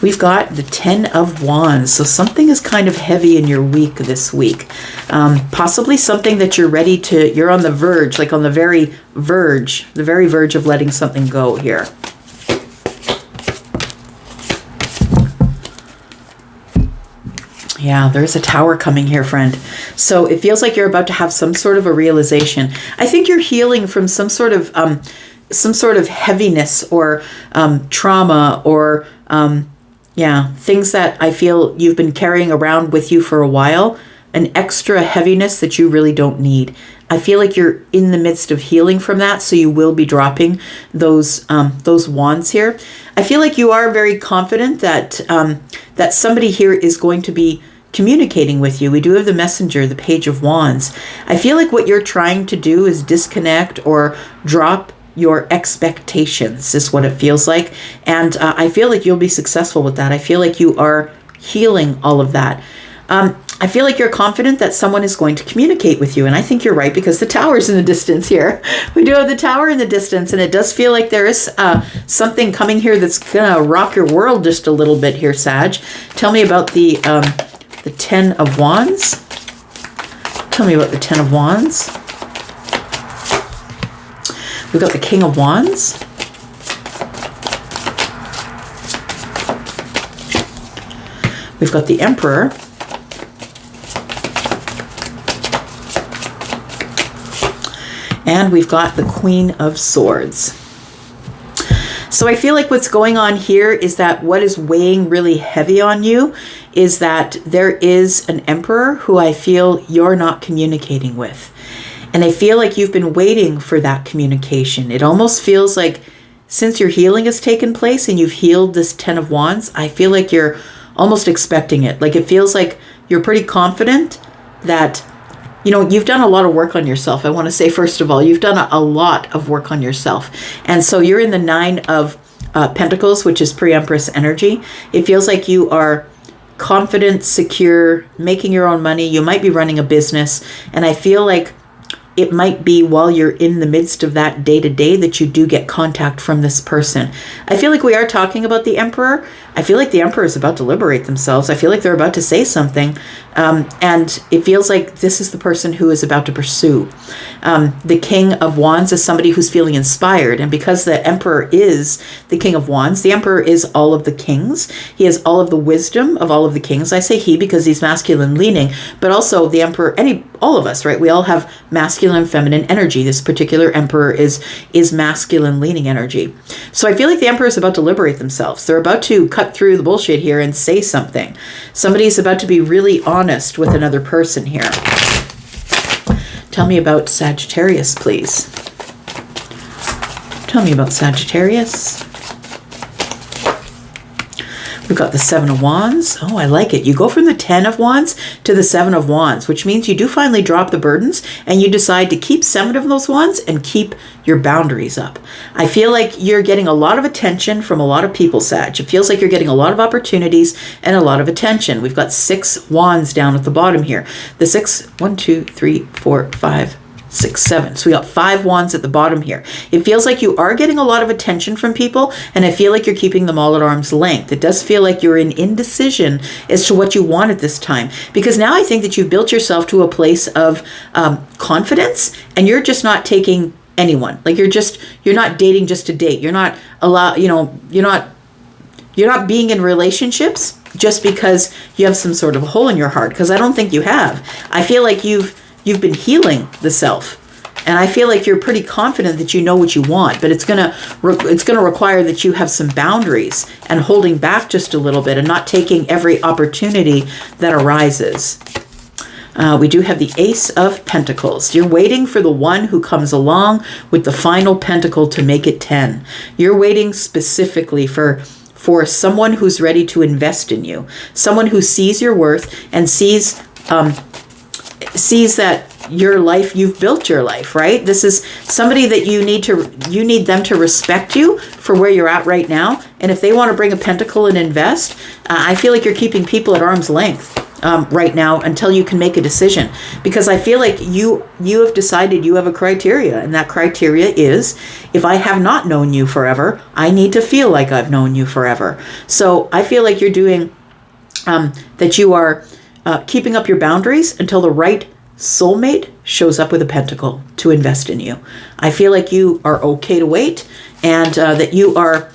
We've got the 10 of Wands. So something is kind of heavy in your week this week. Possibly something that you're on the verge, like on the very verge of letting something go here. Yeah, there's a Tower coming here, friend. So it feels like you're about to have some sort of a realization. I think you're healing from some sort of heaviness or trauma or things that I feel you've been carrying around with you for a while, an extra heaviness that you really don't need. I feel like you're in the midst of healing from that, so you will be dropping those wands here. I feel like you are very confident that that somebody here is going to be communicating with you. We do have the Messenger, the Page of Wands. I feel like what you're trying to do is disconnect or drop your expectations, is what it feels like. And I feel like you'll be successful with that. I feel like you are healing all of that. I feel like you're confident that someone is going to communicate with you. And I think you're right, because the Tower's in the distance here. We do have the Tower in the distance, and it does feel like there is something coming here that's gonna rock your world just a little bit here, Sag. Tell me about the 10 of Wands. Tell me about the 10 of Wands. We've got the King of Wands. We've got the Emperor. And we've got the Queen of Swords. So I feel like what's going on here is that what is weighing really heavy on you is that there is an Emperor who I feel you're not communicating with. And I feel like you've been waiting for that communication. It almost feels like since your healing has taken place and you've healed this 10 of Wands, I feel like you're almost expecting it. Like it feels like you're pretty confident that, you know, you've done a lot of work on yourself. I want to say, first of all, you've done a lot of work on yourself. And so you're in the 9 of Pentacles, which is pre-Empress energy. It feels like you are confident, secure, making your own money. You might be running a business. And I feel like it might be while you're in the midst of that day-to-day that you do get contact from this person. I feel like we are talking about the Emperor. I feel like the Emperor is about to liberate themselves. I feel like they're about to say something. And it feels like this is the person who is about to pursue. The King of Wands is somebody who's feeling inspired. And because the Emperor is the King of Wands, the Emperor is all of the kings. He has all of the wisdom of all of the kings. I say he because he's masculine leaning, but also the Emperor, all of us, right? We all have masculine and feminine energy. This particular Emperor is masculine leaning energy. So I feel like the Emperor is about to liberate themselves. They're about to cut through the bullshit here and say something. Somebody's about to be really honest with another person here. Tell me about Sagittarius, please. Tell me about Sagittarius. We've got the Seven of Wands. Oh, I like it. You go from the 10 of Wands to the 7 of Wands, which means you do finally drop the burdens and you decide to keep 7 of those wands and keep your boundaries up. I feel like you're getting a lot of attention from a lot of people, Sag. It feels like you're getting a lot of opportunities and a lot of attention. We've got 6 wands down at the bottom here. The 6, 1, 2, 3, 4, 5, 6, 7. So we got 5 wands at the bottom here. It feels like you are getting a lot of attention from people, and I feel like you're keeping them all at arm's length. It does feel like you're in indecision as to what you want at this time, because now I think that you've built yourself to a place of confidence, and you're just not taking anyone. Like you're not dating just to date. You're not you're not being in relationships just because you have some sort of a hole in your heart, because I don't think you have. I feel like you've been healing the self, and I feel like you're pretty confident that you know what you want, but it's gonna require that you have some boundaries and holding back just a little bit and not taking every opportunity that arises. We do have the Ace of Pentacles. You're waiting for the one who comes along with the final pentacle to make it 10. You're waiting specifically for someone who's ready to invest in you, someone who sees your worth and sees that your life, you've built your life, right? This is somebody that you need them to respect you for where you're at right now. And if they want to bring a pentacle and invest, I feel like you're keeping people at arm's length right now until you can make a decision, because I feel like you have decided you have a criteria, and that criteria is, if I have not known you forever, I need to feel like I've known you forever. So I feel like you're doing that you are keeping up your boundaries until the right soulmate shows up with a pentacle to invest in you. I feel like you are okay to wait, and that you are,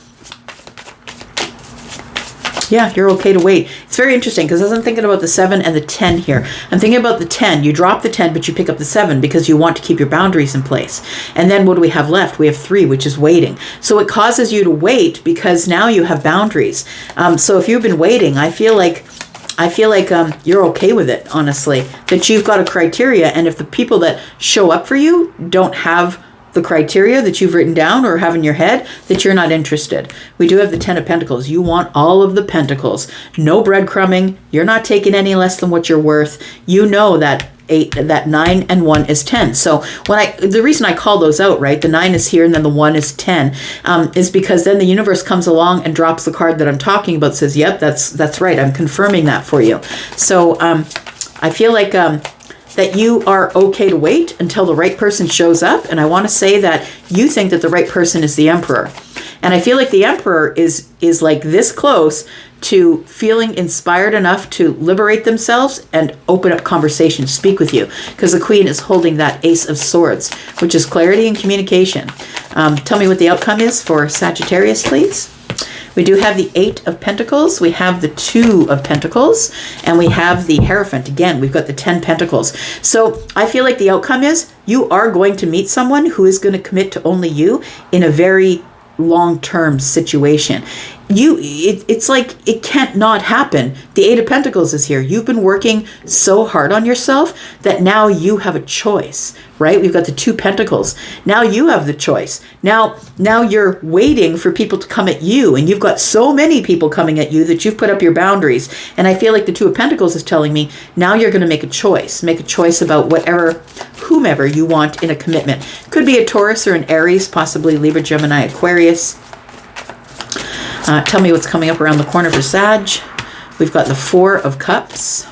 you're okay to wait. It's very interesting, because as I'm thinking about the 7 and the 10 here, I'm thinking about the 10. You drop the 10, but you pick up the 7 because you want to keep your boundaries in place. And then what do we have left? We have 3, which is waiting. So it causes you to wait because now you have boundaries. So if you've been waiting, I feel like you're okay with it, honestly, that you've got a criteria. And if the people that show up for you don't have the criteria that you've written down or have in your head, that you're not interested. We do have the 10 of Pentacles. You want all of the pentacles. No breadcrumbing. You're not taking any less than what you're worth. You know that 9 and 1 is 10. So the reason I call those out, right? The 9 is here and then the 1 is 10, is because then the universe comes along and drops the card that I'm talking about, says, yep, that's right. I'm confirming that for you. So I feel like that you are okay to wait until the right person shows up. And I want to say that you think that the right person is the Emperor. And I feel like the Emperor is like this close to feeling inspired enough to liberate themselves and open up conversation, speak with you, because the Queen is holding that Ace of Swords, which is clarity and communication. Tell me what the outcome is for Sagittarius, please. We do have the 8 of Pentacles, we have the 2 of Pentacles, and we have the Hierophant. Again, we've got the 10 Pentacles. So I feel like the outcome is you are going to meet someone who is going to commit to only you in a very long-term situation. It's like it can't not happen. The 8 of Pentacles is here. You've been working so hard on yourself that now you have a choice, right? We've got the 2 Pentacles. Now you have the choice. Now you're waiting for people to come at you, and you've got so many people coming at you that you've put up your boundaries. And I feel like the 2 of Pentacles is telling me now you're going to make a choice about whomever you want in a commitment. Could be a Taurus or an Aries, possibly Libra, Gemini, Aquarius. Tell me what's coming up around the corner for Sag. We've got the 4 of Cups.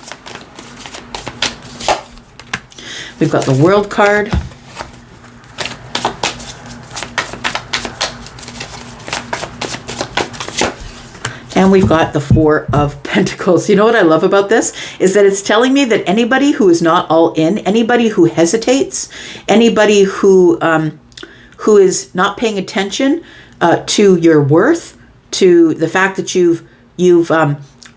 We've got the World card. And we've got the 4 of Pentacles. You know what I love about this is that it's telling me that anybody who is not all in, anybody who hesitates, anybody who is not paying attention to your worth, to the fact that you've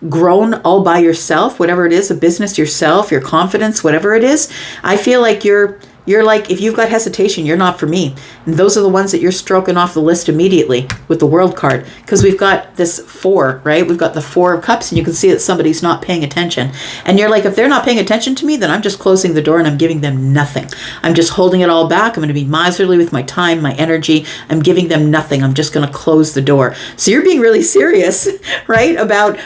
grown all by yourself, whatever it is, a business, yourself, your confidence, whatever it is, I feel like you're You're like, if you've got hesitation, you're not for me. And those are the ones that you're stroking off the list immediately with the World card. Because we've got this 4, right? We've got the 4 of Cups, and you can see that somebody's not paying attention. And you're like, if they're not paying attention to me, then I'm just closing the door and I'm giving them nothing. I'm just holding it all back. I'm going to be miserly with my time, my energy. I'm giving them nothing. I'm just going to close the door. So you're being really serious, right? About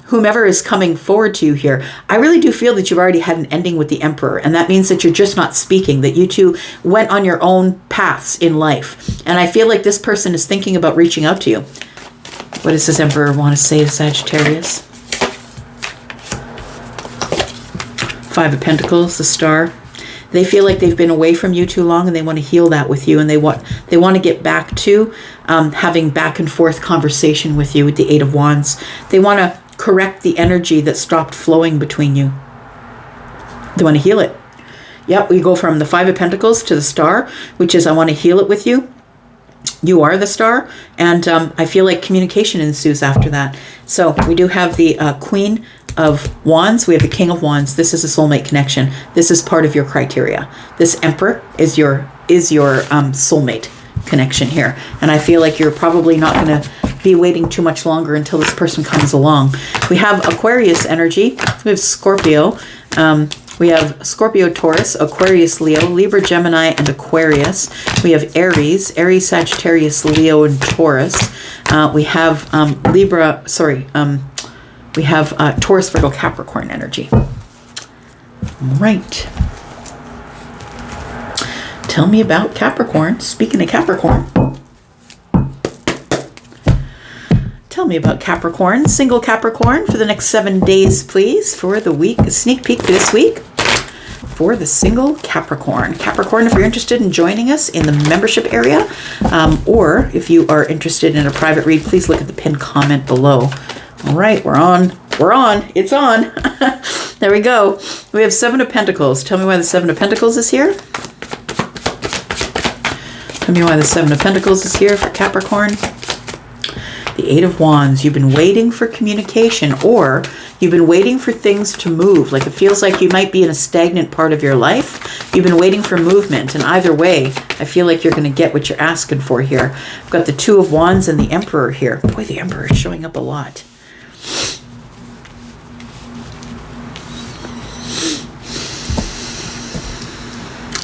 whomever is coming forward to you here. I really do feel that you've already had an ending with the Emperor. And that means that you're just not speaking, that you two went on your own paths in life. And I feel like this person is thinking about reaching out to you. What does this Emperor want to say to Sagittarius? 5 of Pentacles, the Star. They feel like they've been away from you too long, and they want to heal that with you, and they want to get back to having back and forth conversation with you with the 8 of Wands. They want to correct the energy that stopped flowing between you. They want to heal it. Yep, we go from the 5 of Pentacles to the Star, which is I want to heal it with you. You are the Star, and I feel like communication ensues after that. So we do have the Queen of Wands. We have the King of Wands. This is a soulmate connection. This is part of your criteria. This Emperor is your soulmate connection here. And I feel like you're probably not going to be waiting too much longer until this person comes along. We have Aquarius energy. We have Scorpio. We have Scorpio, Taurus, Aquarius, Leo, Libra, Gemini, and Aquarius. We have Aries, Sagittarius, Leo, and Taurus. We have we have Taurus, Virgo, Capricorn energy. All right. Tell me about Capricorn. Speaking of Capricorn. Tell me about Capricorn. Single Capricorn for the next 7 days, please, for the week. A sneak peek for this week for the single Capricorn. Capricorn, if you're interested in joining us in the membership area, or if you are interested in a private read, please look at the pinned comment below. All right, we're on. It's on. There we go. We have 7 of Pentacles. Tell me why the 7 of Pentacles is here. Tell me why the 7 of Pentacles is here for Capricorn. The 8 of Wands. You've been waiting for communication, or you've been waiting for things to move. Like it feels like you might be in a stagnant part of your life. You've been waiting for movement. And either way, I feel like you're going to get what you're asking for here. I've got the 2 of Wands and the Emperor here. Boy, the Emperor is showing up a lot.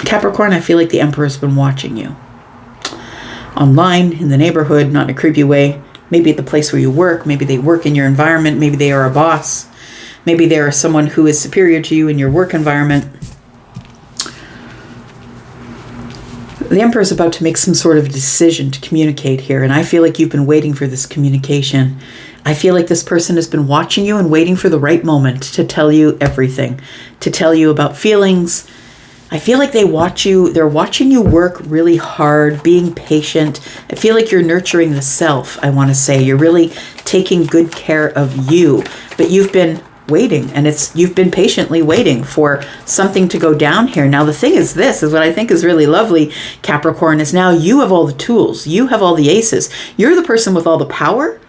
Capricorn, I feel like the Emperor's been watching you. Online, in the neighborhood, not in a creepy way. Maybe at the place where you work. Maybe they work in your environment. Maybe they are a boss. Maybe they are someone who is superior to you in your work environment. The Emperor is about to make some sort of decision to communicate here. And I feel like you've been waiting for this communication. I feel like this person has been watching you and waiting for the right moment to tell you everything. To tell you about feelings. I feel like they're watching you work really hard, being patient. I feel like you're nurturing the self, I want to say. You're really taking good care of you. But you've been waiting, and you've been patiently waiting for something to go down here. Now, the thing is, this is what I think is really lovely, Capricorn, is now you have all the tools. You have all the aces. You're the person with all the power,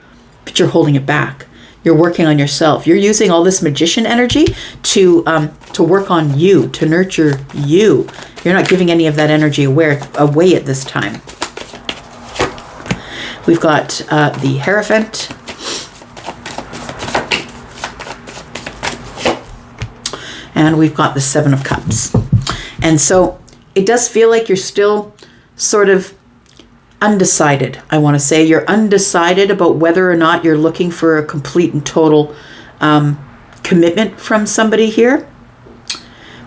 but you're holding it back. You're working on yourself. You're using all this magician energy to work on you, to nurture you. You're not giving any of that energy away at this time. We've got the Hierophant. And we've got the 7 of Cups. And so it does feel like you're still sort of undecided, I want to say. You're undecided about whether or not you're looking for a complete and total commitment from somebody here.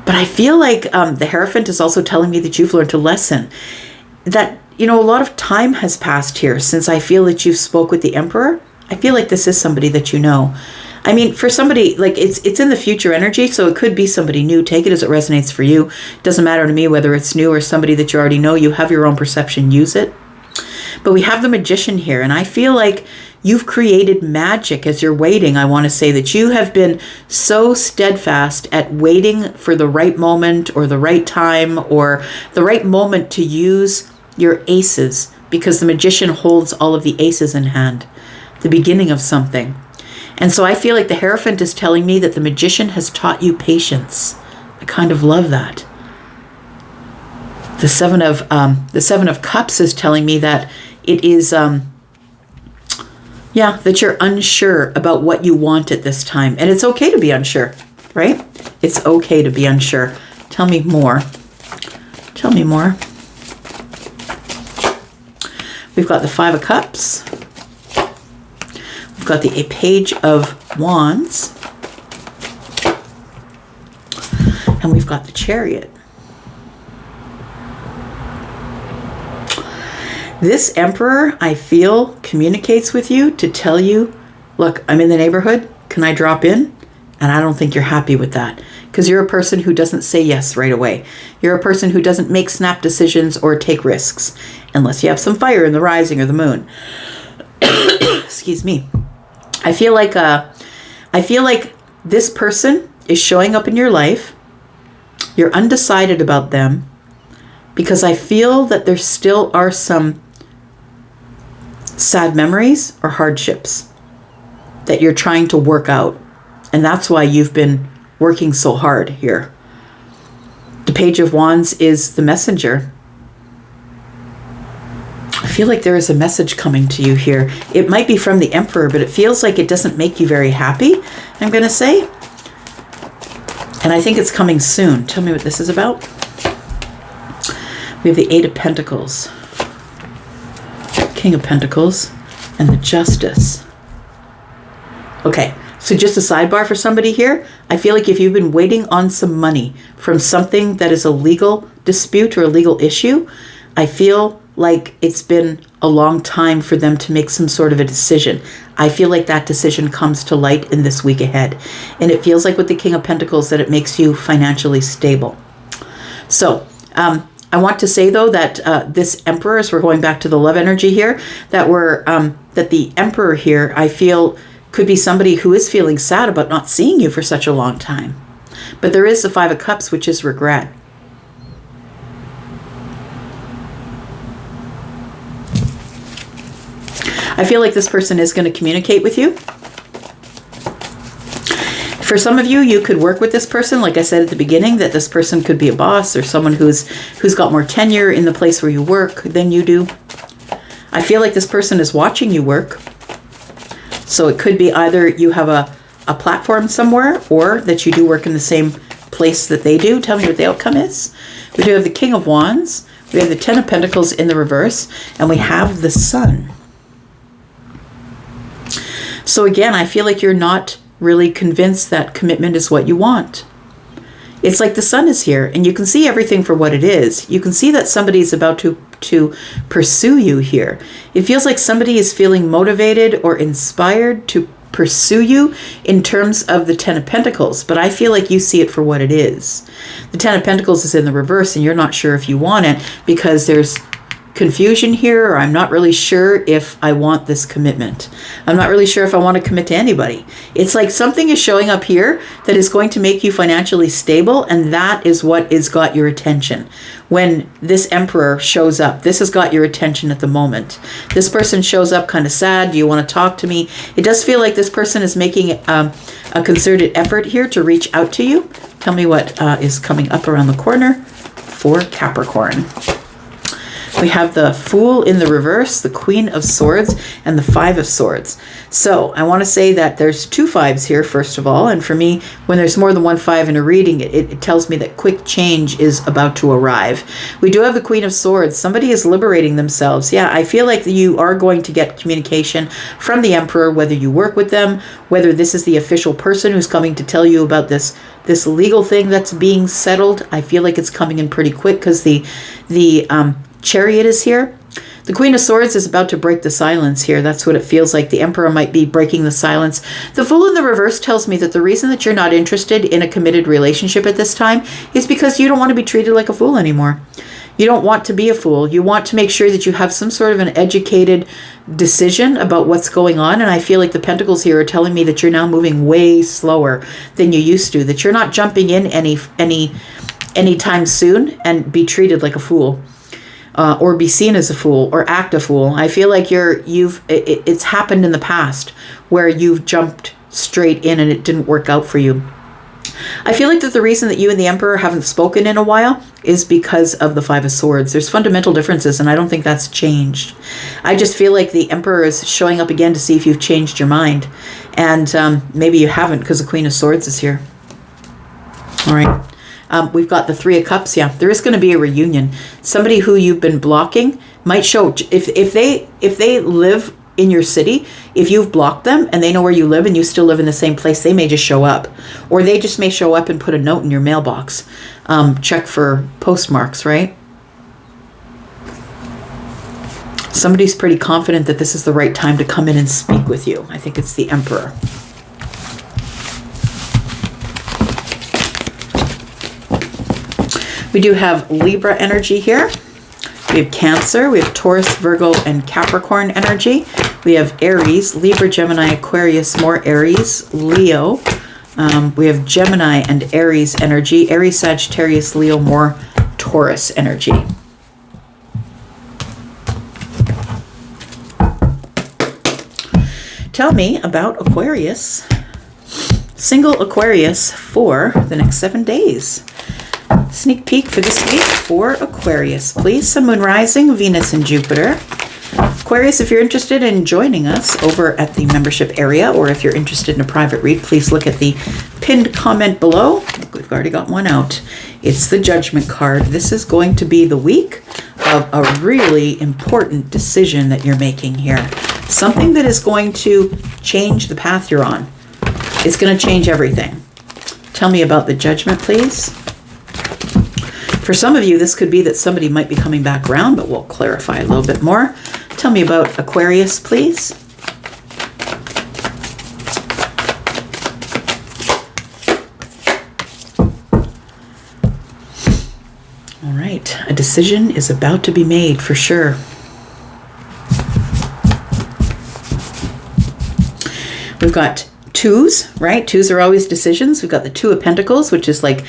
But I feel like the Hierophant is also telling me that you've learned a lesson. That, a lot of time has passed here since I feel that you've spoke with the Emperor. I feel like this is somebody that you know. I mean, for somebody, like it's in the future energy, so it could be somebody new. Take it as it resonates for you. It doesn't matter to me whether it's new or somebody that you already know. You have your own perception. Use it. But we have the Magician here, and I feel like you've created magic as you're waiting. I want to say that you have been so steadfast at waiting for the right moment or the right time or the right moment to use your aces, because the Magician holds all of the aces in hand, the beginning of something. And so I feel like the Hierophant is telling me that the Magician has taught you patience. I kind of love that. The Seven of Cups is telling me that it is, that you're unsure about what you want at this time. And it's okay to be unsure, right? It's okay to be unsure. Tell me more. Tell me more. We've got the Five of Cups. We've got the Page of Wands. And we've got the Chariot. This Emperor, I feel, communicates with you to tell you, look, I'm in the neighborhood. Can I drop in? And I don't think you're happy with that, because you're a person who doesn't say yes right away. You're a person who doesn't make snap decisions or take risks unless you have some fire in the rising or the moon. Excuse me. I feel like this person is showing up in your life. You're undecided about them because I feel that there still are some sad memories or hardships that you're trying to work out. And that's why you've been working so hard here. The Page of Wands is the messenger. I feel like there is a message coming to you here. It might be from the Emperor, but it feels like it doesn't make you very happy, I'm going to say. And I think it's coming soon. Tell me what this is about. We have the Eight of Pentacles, King of Pentacles, and the Justice. Okay. So just a sidebar for somebody here, I feel like if you've been waiting on some money from something that is a legal dispute or a legal issue, I feel like it's been a long time for them to make some sort of a decision. I feel like that decision comes to light in this week ahead. And it feels like with the King of Pentacles that it makes you financially stable. So I want to say, though, that this Emperor, as we're going back to the love energy here, that the Emperor here, I feel, could be somebody who is feeling sad about not seeing you for such a long time. But there is the Five of Cups, which is regret. I feel like this person is going to communicate with you. For some of you, you could work with this person. Like I said at the beginning, that this person could be a boss or someone who's got more tenure in the place where you work than you do. I feel like this person is watching you work. So it could be either you have a platform somewhere or that you do work in the same place that they do. Tell me what the outcome is. We do have the King of Wands. We have the Ten of Pentacles in the reverse. And we have the Sun. So again, I feel like you're not really convinced that commitment is what you want. It's like the Sun is here and you can see everything for what it is. You can see that somebody is about to pursue you here. It feels like somebody is feeling motivated or inspired to pursue you in terms of the Ten of Pentacles, but I feel like you see it for what it is. The Ten of Pentacles is in the reverse and you're not sure if you want it because there's confusion here, or I'm not really sure if I want this commitment. I'm not really sure if I want to commit to anybody. It's like something is showing up here that is going to make you financially stable, and that is what has got your attention. When this Emperor shows up, this has got your attention at the moment. This person shows up kind of sad. Do you want to talk to me? It does feel like this person is making a concerted effort here to reach out to you. Tell me what is coming up around the corner for Capricorn. We have the Fool in the reverse, the Queen of Swords, and the Five of Swords. So I want to say that there's two fives here, first of all. And for me, when there's more than one five in a reading, it tells me that quick change is about to arrive. We do have the Queen of Swords. Somebody is liberating themselves. Yeah, I feel like you are going to get communication from the Emperor, whether you work with them, whether this is the official person who's coming to tell you about this legal thing that's being settled. I feel like it's coming in pretty quick because the Chariot is here. The Queen of Swords is about to break the silence here. That's what it feels like. The Emperor might be breaking the silence. The Fool in the reverse tells me that the reason that you're not interested in a committed relationship at this time is because you don't want to be treated like a fool anymore. You don't want to be a fool. You want to make sure that you have some sort of an educated decision about what's going on. And I feel like the Pentacles here are telling me that you're now moving way slower than you used to, that you're not jumping in anytime soon and be treated like a fool. Or be seen as a fool or act a fool. I feel like it's happened in the past where you've jumped straight in and it didn't work out for you. I feel like that the reason that you and the Emperor haven't spoken in a while is because of the Five of Swords. There's fundamental differences, and I don't think that's changed. I just feel like the Emperor is showing up again to see if you've changed your mind. And maybe you haven't, because the Queen of Swords is here. All right. We've got the Three of Cups. Yeah, there is going to be a reunion. Somebody who you've been blocking might show. If they live in your city, if you've blocked them and they know where you live and you still live in the same place, they may just show up, or they just may show up and put a note in your mailbox. Check for postmarks, right? Somebody's pretty confident that this is the right time to come in and speak with you. I think it's the Emperor. We do have Libra energy here. We have Cancer, we have Taurus, Virgo, and Capricorn energy. We have Aries, Libra, Gemini, Aquarius, more Aries, Leo. We have Gemini and Aries energy. Aries, Sagittarius, Leo, more Taurus energy. Tell me about Aquarius. Single Aquarius for the next 7 days. Sneak peek for this week for Aquarius, please. Sun, Moon, Rising, Venus, and Jupiter. Aquarius, if you're interested in joining us over at the membership area, or if you're interested in a private read, please look at the pinned comment below. We've already got one out. It's the Judgment card. This is going to be the week of a really important decision that you're making here. Something that is going to change the path you're on. It's going to change everything. Tell me about the Judgment, please. For some of you, this could be that somebody might be coming back around, but we'll clarify a little bit more. Tell me about Aquarius, please. All right, a decision is about to be made for sure. We've got twos, right? Twos are always decisions. We've got the Two of Pentacles, which is like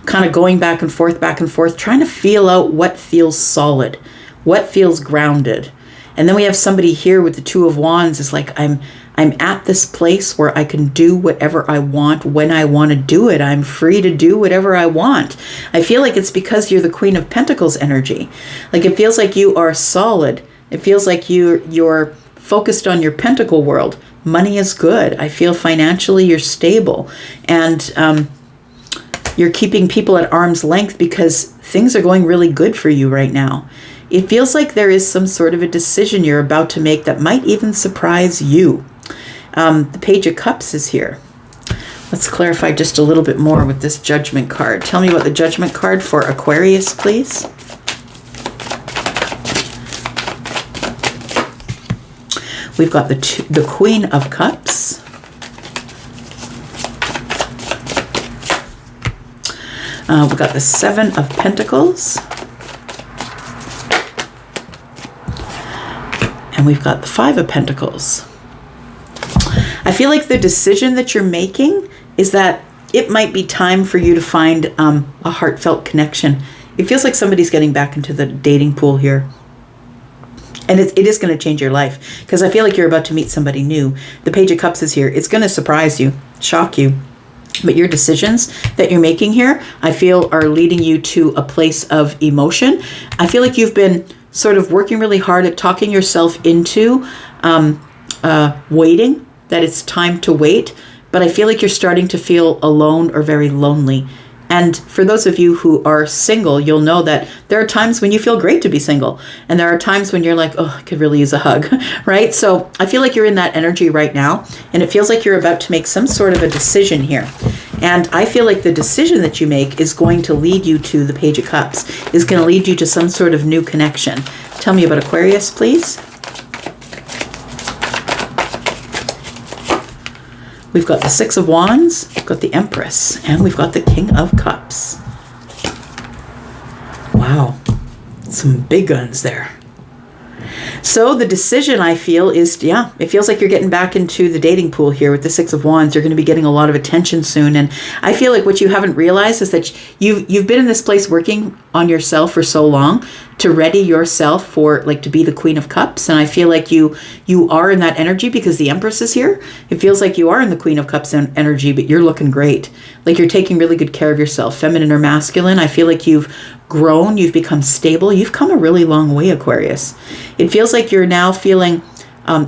kind of going back and forth, trying to feel out what feels solid, what feels grounded. And then we have somebody here with the Two of Wands. It's like, I'm at this place where I can do whatever I want when I want to do it. I'm free to do whatever I want. I feel like it's because you're the Queen of Pentacles energy. Like, it feels like you are solid. It feels like you're focused on your pentacle world. Money is good. I feel financially you're stable. And you're keeping people at arm's length because things are going really good for you right now. It feels like there is some sort of a decision you're about to make that might even surprise you. The Page of Cups is here. Let's clarify just a little bit more with this Judgment card. Tell me about the Judgment card for Aquarius, please. We've got the Queen of Cups. We've got the Seven of Pentacles. And we've got the Five of Pentacles. I feel like the decision that you're making is that it might be time for you to find a heartfelt connection. It feels like somebody's getting back into the dating pool here. And it is going to change your life, because I feel like you're about to meet somebody new. The Page of Cups is here. It's going to surprise you, shock you. But your decisions that you're making here, I feel, are leading you to a place of emotion. I feel like you've been sort of working really hard at talking yourself into waiting, that it's time to wait. But I feel like you're starting to feel alone or very lonely. And for those of you who are single, you'll know that there are times when you feel great to be single. And there are times when you're like, oh, I could really use a hug, right? So I feel like you're in that energy right now. And it feels like you're about to make some sort of a decision here. And I feel like the decision that you make is going to lead you to the Page of Cups, is going to lead you to some sort of new connection. Tell me about Aquarius, please. We've got the Six of Wands, we've got the Empress, and we've got the King of Cups. Wow, some big guns there. So the decision, I feel, is, yeah, it feels like you're getting back into the dating pool here with the Six of Wands. You're going to be getting a lot of attention soon. And I feel like what you haven't realized is that you've been in this place working on yourself for so long. to ready yourself for, like, to be the Queen of Cups. And I feel like you are in that energy because the Empress is here. It feels like you are in the Queen of Cups energy, but you're looking great. Like, you're taking really good care of yourself, feminine or masculine. I feel like you've grown, you've become stable. You've come a really long way, Aquarius. It feels like you're now feeling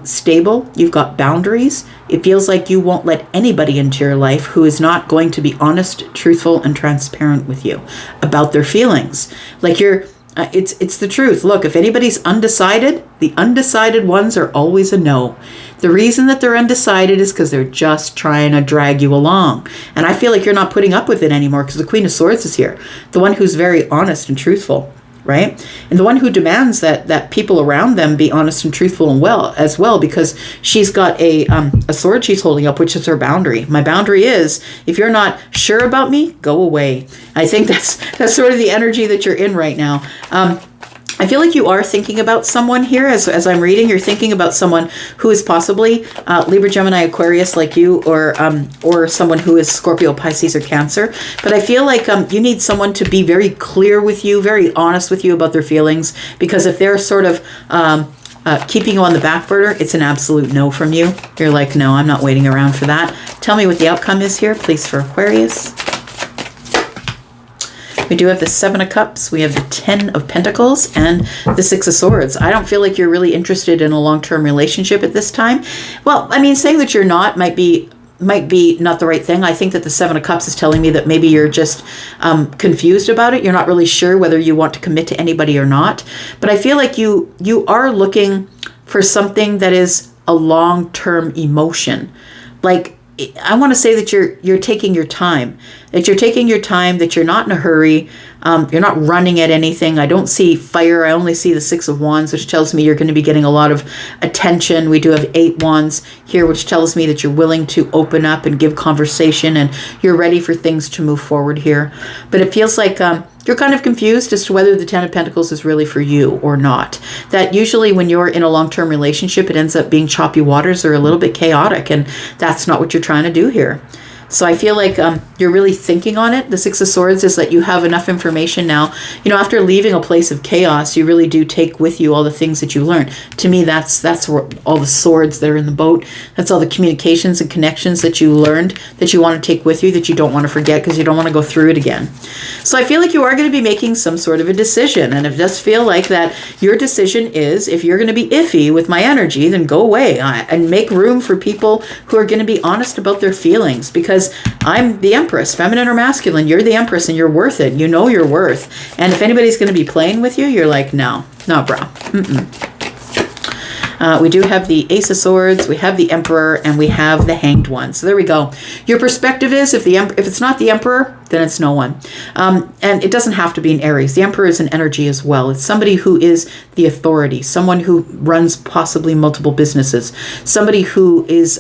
stable. You've got boundaries. It feels like you won't let anybody into your life who is not going to be honest, truthful, and transparent with you about their feelings. Like, you're, it's the truth. Look, if anybody's undecided, the undecided ones are always a no. The reason that they're undecided is because they're just trying to drag you along. And I feel like you're not putting up with it anymore because the Queen of Swords is here. The one who's very honest and truthful. Right? And the one who demands that people around them be honest and truthful and as well, because she's got a sword she's holding up, which is her boundary. My boundary is, if you're not sure about me, go away. I think that's sort of the energy that you're in right now. I feel like you are thinking about someone here as I'm reading. You're thinking about someone who is possibly Libra, Gemini, Aquarius like you, or someone who is Scorpio, Pisces, or Cancer. But I feel like you need someone to be very clear with you, very honest with you about their feelings, because if they're sort of keeping you on the back burner, it's an absolute no from you. You're like, no, I'm not waiting around for that. Tell me what the outcome is here, please, for Aquarius. We do have the 7 of Cups, we have the 10 of Pentacles, and the 6 of Swords. I don't feel like you're really interested in a long-term relationship at this time. Well, I mean, saying that you're not might be not the right thing. I think that the 7 of Cups is telling me that maybe you're just confused about it. You're not really sure whether you want to commit to anybody or not. But I feel like you are looking for something that is a long-term emotion. Like, I want to say that you're taking your time, that you're not in a hurry. You're not running at anything. I don't see fire. I only see the 6 of Wands, which tells me you're going to be getting a lot of attention. We do have 8 Wands here, which tells me that you're willing to open up and give conversation, and you're ready for things to move forward here. But it feels like you're kind of confused as to whether the 10 of Pentacles is really for you or not. That usually when you're in a long-term relationship, it ends up being choppy waters or a little bit chaotic, and that's not what you're trying to do here. So I feel like you're really thinking on it. The 6 of Swords is that you have enough information now. You know, after leaving a place of chaos, you really do take with you all the things that you learned. To me, that's where all the swords that are in the boat. That's all the communications and connections that you learned that you want to take with you, that you don't want to forget because you don't want to go through it again. So I feel like you are going to be making some sort of a decision. And it does feel like that your decision is, if you're going to be iffy with my energy, then go away and make room for people who are going to be honest about their feelings, because I'm the Empress, feminine or masculine. You're the Empress and you're worth it. You know your worth. And if anybody's going to be playing with you, you're like, no, bro. We do have the Ace of Swords, we have the Emperor, and we have the Hanged One. So there we go. Your perspective is, if it's not the Emperor, then it's no one. And it doesn't have to be an Aries. The Emperor is an energy as well. It's somebody who is the authority, someone who runs possibly multiple businesses, somebody who is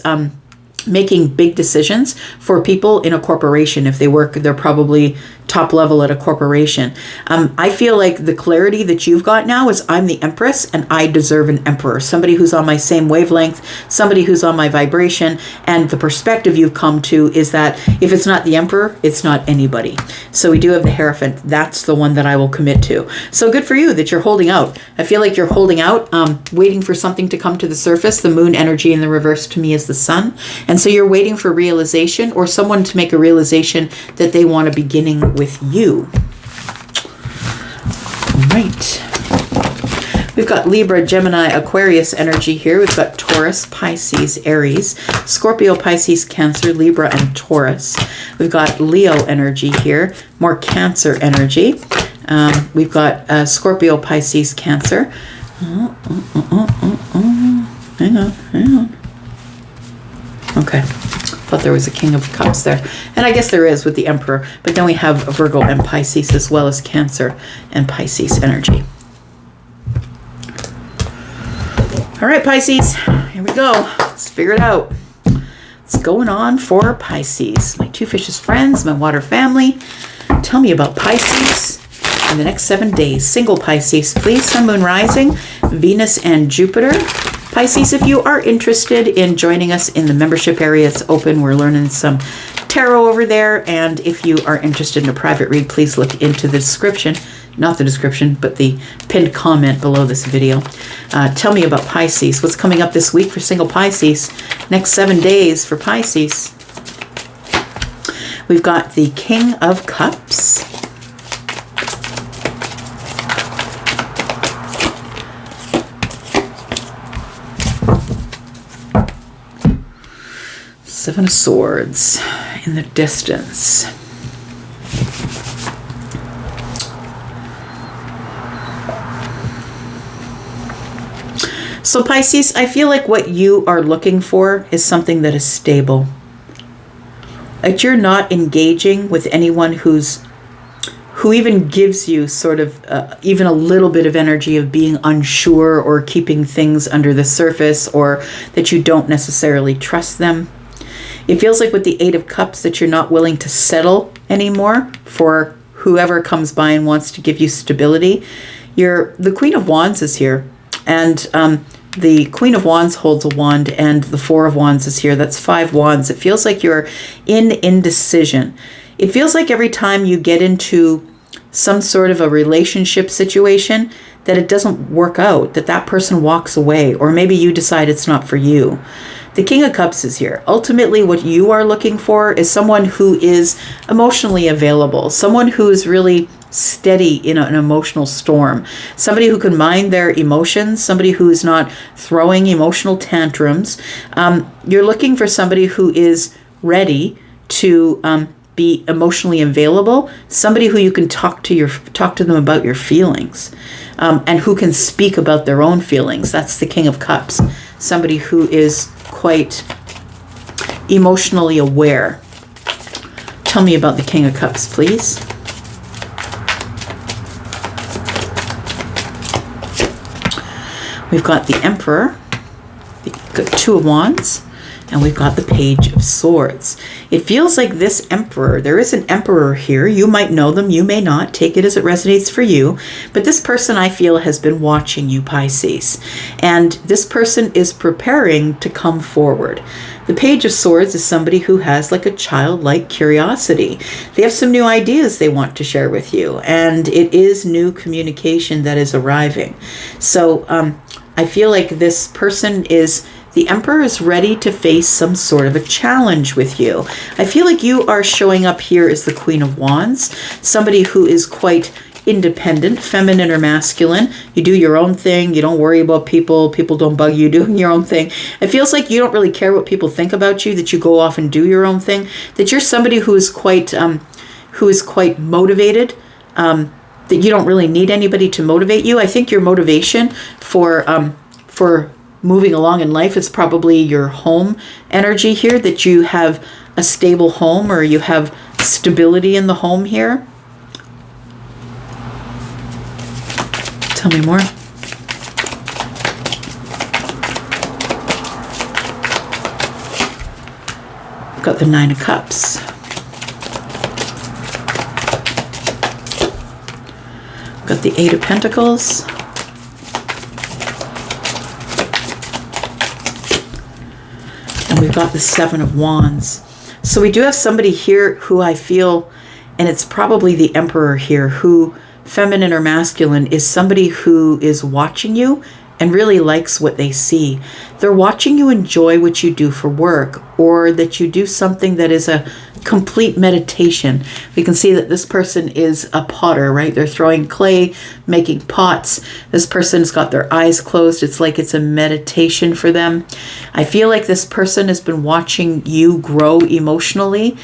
making big decisions for people in a corporation. If they work, they're probably top level at a corporation. I feel like the clarity that you've got now is, I'm the Empress and I deserve an Emperor, somebody who's on my same wavelength, somebody who's on my vibration. And the perspective you've come to is that if it's not the Emperor, it's not anybody. So we do have the Hierophant. That's the one that I will commit to. So good for you that you're holding out. I feel like you're holding out, waiting for something to come to the surface. The moon energy in the reverse to me is the sun. And so you're waiting for realization, or someone to make a realization that they want a beginning with you. All right. We've got Libra, Gemini, Aquarius energy here. We've got Taurus, Pisces, Aries, Scorpio, Pisces, Cancer, Libra, and Taurus. We've got Leo energy here, more Cancer energy. We've got Scorpio, Pisces, Cancer. Hang on. Okay. Thought there was a King of Cups there. And I guess there is with the Emperor. But then we have Virgo and Pisces, as well as Cancer and Pisces energy. All right, Pisces. Here we go. Let's figure it out. What's going on for Pisces? My two fishes friends, my water family. Tell me about Pisces in the next 7 days. Single Pisces, please. Sun, Moon, Rising, Venus, and Jupiter. Pisces, if you are interested in joining us in the membership area, it's open. We're learning some tarot over there. And if you are interested in a private read, please look into the description not the description, but the pinned comment below this video. Tell me about Pisces. What's coming up this week for single Pisces? Next 7 days for Pisces. We've got the King of Cups. Seven of Swords in the distance. So Pisces, I feel like what you are looking for is something that is stable. Like you're not engaging with anyone who even gives you sort of even a little bit of energy of being unsure or keeping things under the surface, or that you don't necessarily trust them. It feels like with the Eight of Cups that you're not willing to settle anymore for whoever comes by and wants to give you stability. The Queen of Wands is here, and the Queen of Wands holds a wand, and the Four of Wands is here. That's 5 wands. It feels like you're in indecision. It feels like every time you get into some sort of a relationship situation that it doesn't work out, that person walks away, or maybe you decide it's not for you. The King of Cups is here. Ultimately, what you are looking for is someone who is emotionally available, someone who is really steady in an emotional storm, somebody who can mind their emotions, somebody who is not throwing emotional tantrums. You're looking for somebody who is ready to be emotionally available, somebody who you can talk to them about your feelings, and who can speak about their own feelings. That's the King of Cups. Somebody who is quite emotionally aware. Tell me about the King of Cups, please. We've got the Emperor, the Two of Wands, and we've got the Page of Swords. It feels like this Emperor, there is an Emperor here. You might know them, you may not. Take it as it resonates for you. But this person, I feel, has been watching you, Pisces. And this person is preparing to come forward. The Page of Swords is somebody who has like a childlike curiosity. They have some new ideas they want to share with you. And it is new communication that is arriving. So I feel like this person the Emperor is ready to face some sort of a challenge with you. I feel like you are showing up here as the Queen of Wands, somebody who is quite independent, feminine or masculine. You do your own thing. You don't worry about people. People don't bug you doing your own thing. It feels like you don't really care what people think about you, that you go off and do your own thing, that you're somebody who is quite motivated, that you don't really need anybody to motivate you. I think your motivation for moving along in life is probably your home energy here, that you have a stable home or you have stability in the home here. Tell me more. Got the Nine of Cups. Got the Eight of Pentacles. And we've got the Seven of Wands. So we do have somebody here who I feel, and it's probably the Emperor here, who, feminine or masculine, is somebody who is watching you and really likes what they see. They're watching you enjoy what you do for work, or that you do something that is a complete meditation. We can see that this person is a potter, right? They're throwing clay, making pots. This person's got their eyes closed. It's like it's a meditation for them. I feel like this person has been watching you grow emotionally,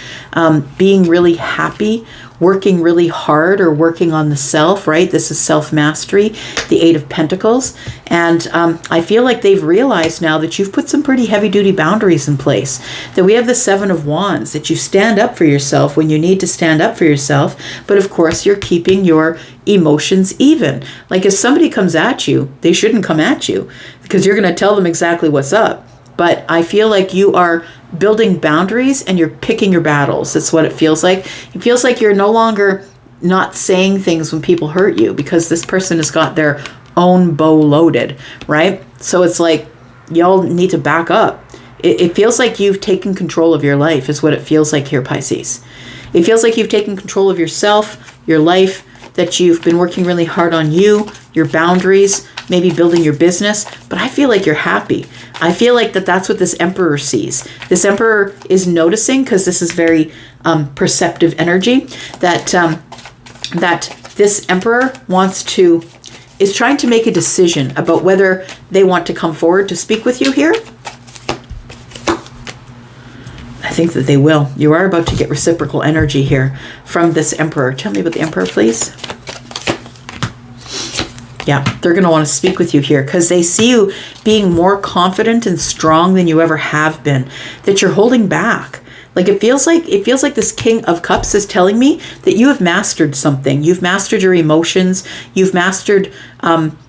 being really happy, working really hard, or working on the self, right? This is self-mastery, the Eight of Pentacles. And I feel like they've realized now that you've put some pretty heavy-duty boundaries in place, that we have the Seven of Wands, that you stand up for yourself when you need to stand up for yourself, but of course you're keeping your emotions even. Like if somebody comes at you, they shouldn't come at you, because you're going to tell them exactly what's up. But I feel like you are building boundaries and you're picking your battles. That's what it feels like. It feels like you're no longer not saying things when people hurt you, because this person has got their own bow loaded, right? So it's like y'all need to back up. It feels like you've taken control of your life is what it feels like here, Pisces. It feels like you've taken control of yourself, your life, that you've been working really hard on you, your boundaries, maybe building your business, but I feel like you're happy. I feel like that's what this Emperor sees. This Emperor is noticing, because this is very perceptive energy, that this Emperor is trying to make a decision about whether they want to come forward to speak with you here. I think that they will. You are about to get reciprocal energy here from this Emperor. Tell me about the Emperor, please. Yeah, they're going to want to speak with you here because they see you being more confident and strong than you ever have been, that you're holding back. Like it feels like this King of Cups is telling me that you have mastered something. You've mastered your emotions. You've mastered,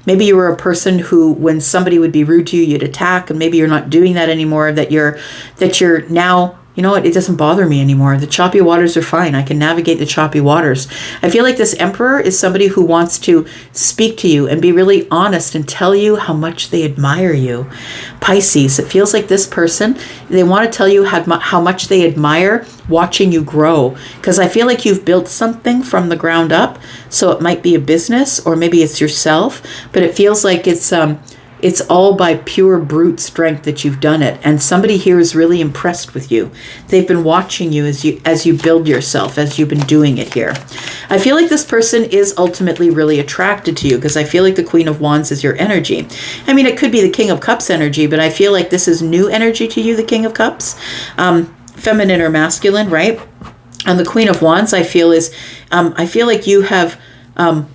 maybe you were a person who, when somebody would be rude to you, you'd attack, and maybe you're not doing that anymore, that you're now, you know what, it doesn't bother me anymore. The choppy waters are fine. I can navigate the choppy waters. I feel like this Emperor is somebody who wants to speak to you and be really honest and tell you how much they admire you. Pisces, it feels like this person, they want to tell you how much they admire watching you grow. Because I feel like you've built something from the ground up. So it might be a business, or maybe it's yourself, but it feels like it's all by pure brute strength that you've done it. And somebody here is really impressed with you. They've been watching you as you build yourself, as you've been doing it here. I feel like this person is ultimately really attracted to you, because I feel like the Queen of Wands is your energy. I mean, it could be the King of Cups energy, but I feel like this is new energy to you, the King of Cups. Feminine or masculine, right? And the Queen of Wands, I feel like you have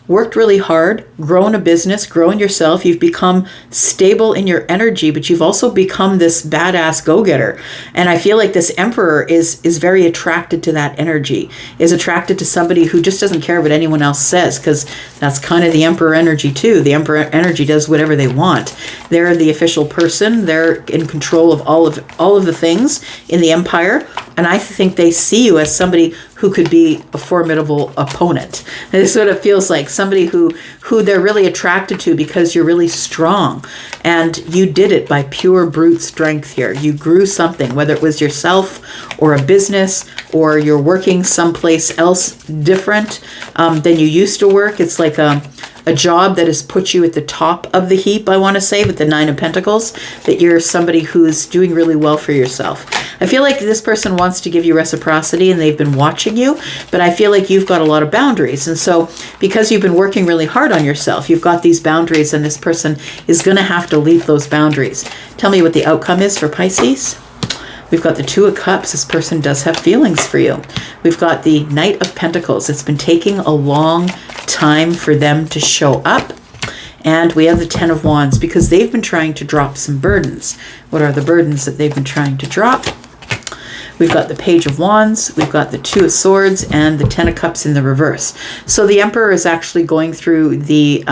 worked really hard, grown a business, grown yourself. You've become stable in your energy, but you've also become this badass go-getter. And I feel like this Emperor is very attracted to that energy, is attracted to somebody who just doesn't care what anyone else says, because that's kind of the Emperor energy too. The Emperor energy does whatever they want. They're the official person. They're in control of all of the things in the empire. And I think they see you as somebody who could be a formidable opponent. And this is what it feels like, somebody who they're really attracted to because you're really strong. And you did it by pure brute strength here. You grew something, whether it was yourself or a business, or you're working someplace else different than you used to work. It's like a job that has put you at the top of the heap, I want to say, with the Nine of Pentacles, that you're somebody who's doing really well for yourself. I feel like this person wants to give you reciprocity, and they've been watching you, but I feel like you've got a lot of boundaries. And so because you've been working really hard on yourself, you've got these boundaries, and this person is going to have to leap those boundaries. Tell me what the outcome is for Pisces. We've got the Two of Cups. This person does have feelings for you. We've got the Knight of Pentacles. It's been taking a long time for them to show up. And we have the Ten of Wands, because they've been trying to drop some burdens. What are the burdens that they've been trying to drop? We've got the Page of Wands, we've got the Two of Swords, and the Ten of Cups in the reverse. So the Emperor is actually going through the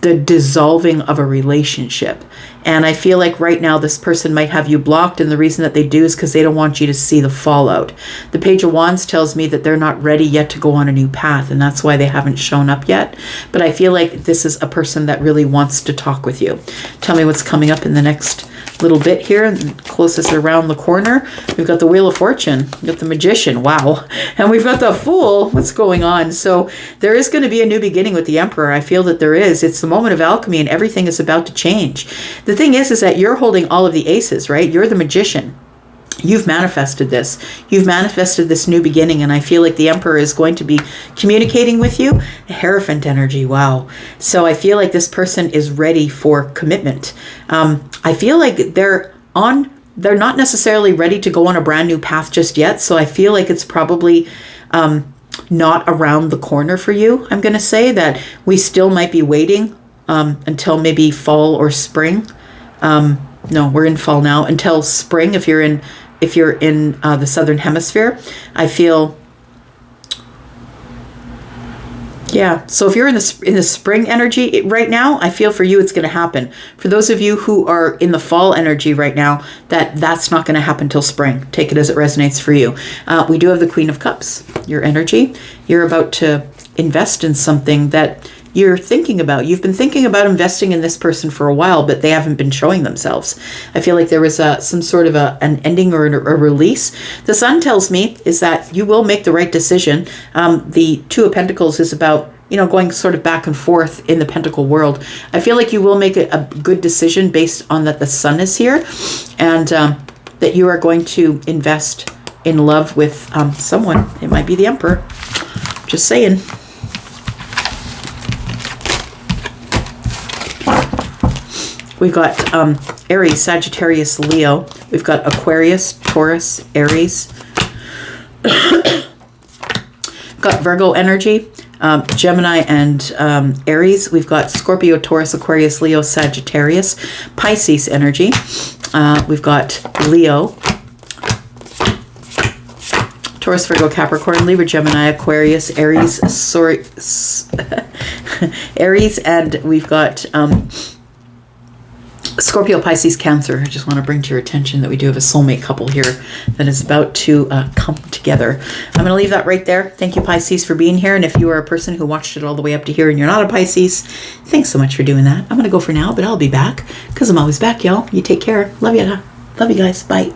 dissolving of a relationship. And I feel like right now this person might have you blocked, and the reason that they do is because they don't want you to see the fallout. The Page of Wands tells me that they're not ready yet to go on a new path, and that's why they haven't shown up yet. But I feel like this is a person that really wants to talk with you. Tell me what's coming up in the next little bit here, closest around the corner. We've got the Wheel of Fortune, we've got the Magician, wow, and we've got the Fool. What's going on? So there is going to be a new beginning with the Emperor. I feel that there is. It's the moment of alchemy, and everything is about to change. The thing is that you're holding all of the aces, right? You're the Magician. You've manifested this. You've manifested this new beginning, and I feel like the Emperor is going to be communicating with you. Hierophant energy, wow. So I feel like this person is ready for commitment. I feel like they're not necessarily ready to go on a brand new path just yet, so I feel like it's probably not around the corner for you. I'm going to say that we still might be waiting until maybe fall or spring. No, we're in fall now. Until spring, if you're in the southern hemisphere, I feel. Yeah, so if you're in the spring energy right now, I feel for you it's going to happen. For those of you who are in the fall energy right now, that's not going to happen till spring. Take it as it resonates for you. We do have the Queen of Cups, your energy. You're about to invest in something that you're thinking about. You've been thinking about investing in this person for a while, but they haven't been showing themselves. I feel like there was some sort of an ending or a release. The Sun tells me is that you will make the right decision. The Two of Pentacles is about, you know, going sort of back and forth in the pentacle world. I feel like you will make a good decision based on that the Sun is here, and that you are going to invest in love with someone. It might be the Emperor. Just saying. We've got Aries, Sagittarius, Leo. We've got Aquarius, Taurus, Aries. Got Virgo energy, Gemini and Aries. We've got Scorpio, Taurus, Aquarius, Leo, Sagittarius. Pisces energy. We've got Leo, Taurus, Virgo, Capricorn, Libra, Gemini, Aquarius, Aries, Aries, and we've got Scorpio, Pisces, Cancer. I just want to bring to your attention that we do have a soulmate couple here that is about to come together. I'm going to leave that right there. Thank you, Pisces, for being here. And if you are a person who watched it all the way up to here and you're not a Pisces, thanks so much for doing that. I'm going to go for now, but I'll be back because I'm always back, y'all. You take care. Love you. Love you guys. Bye.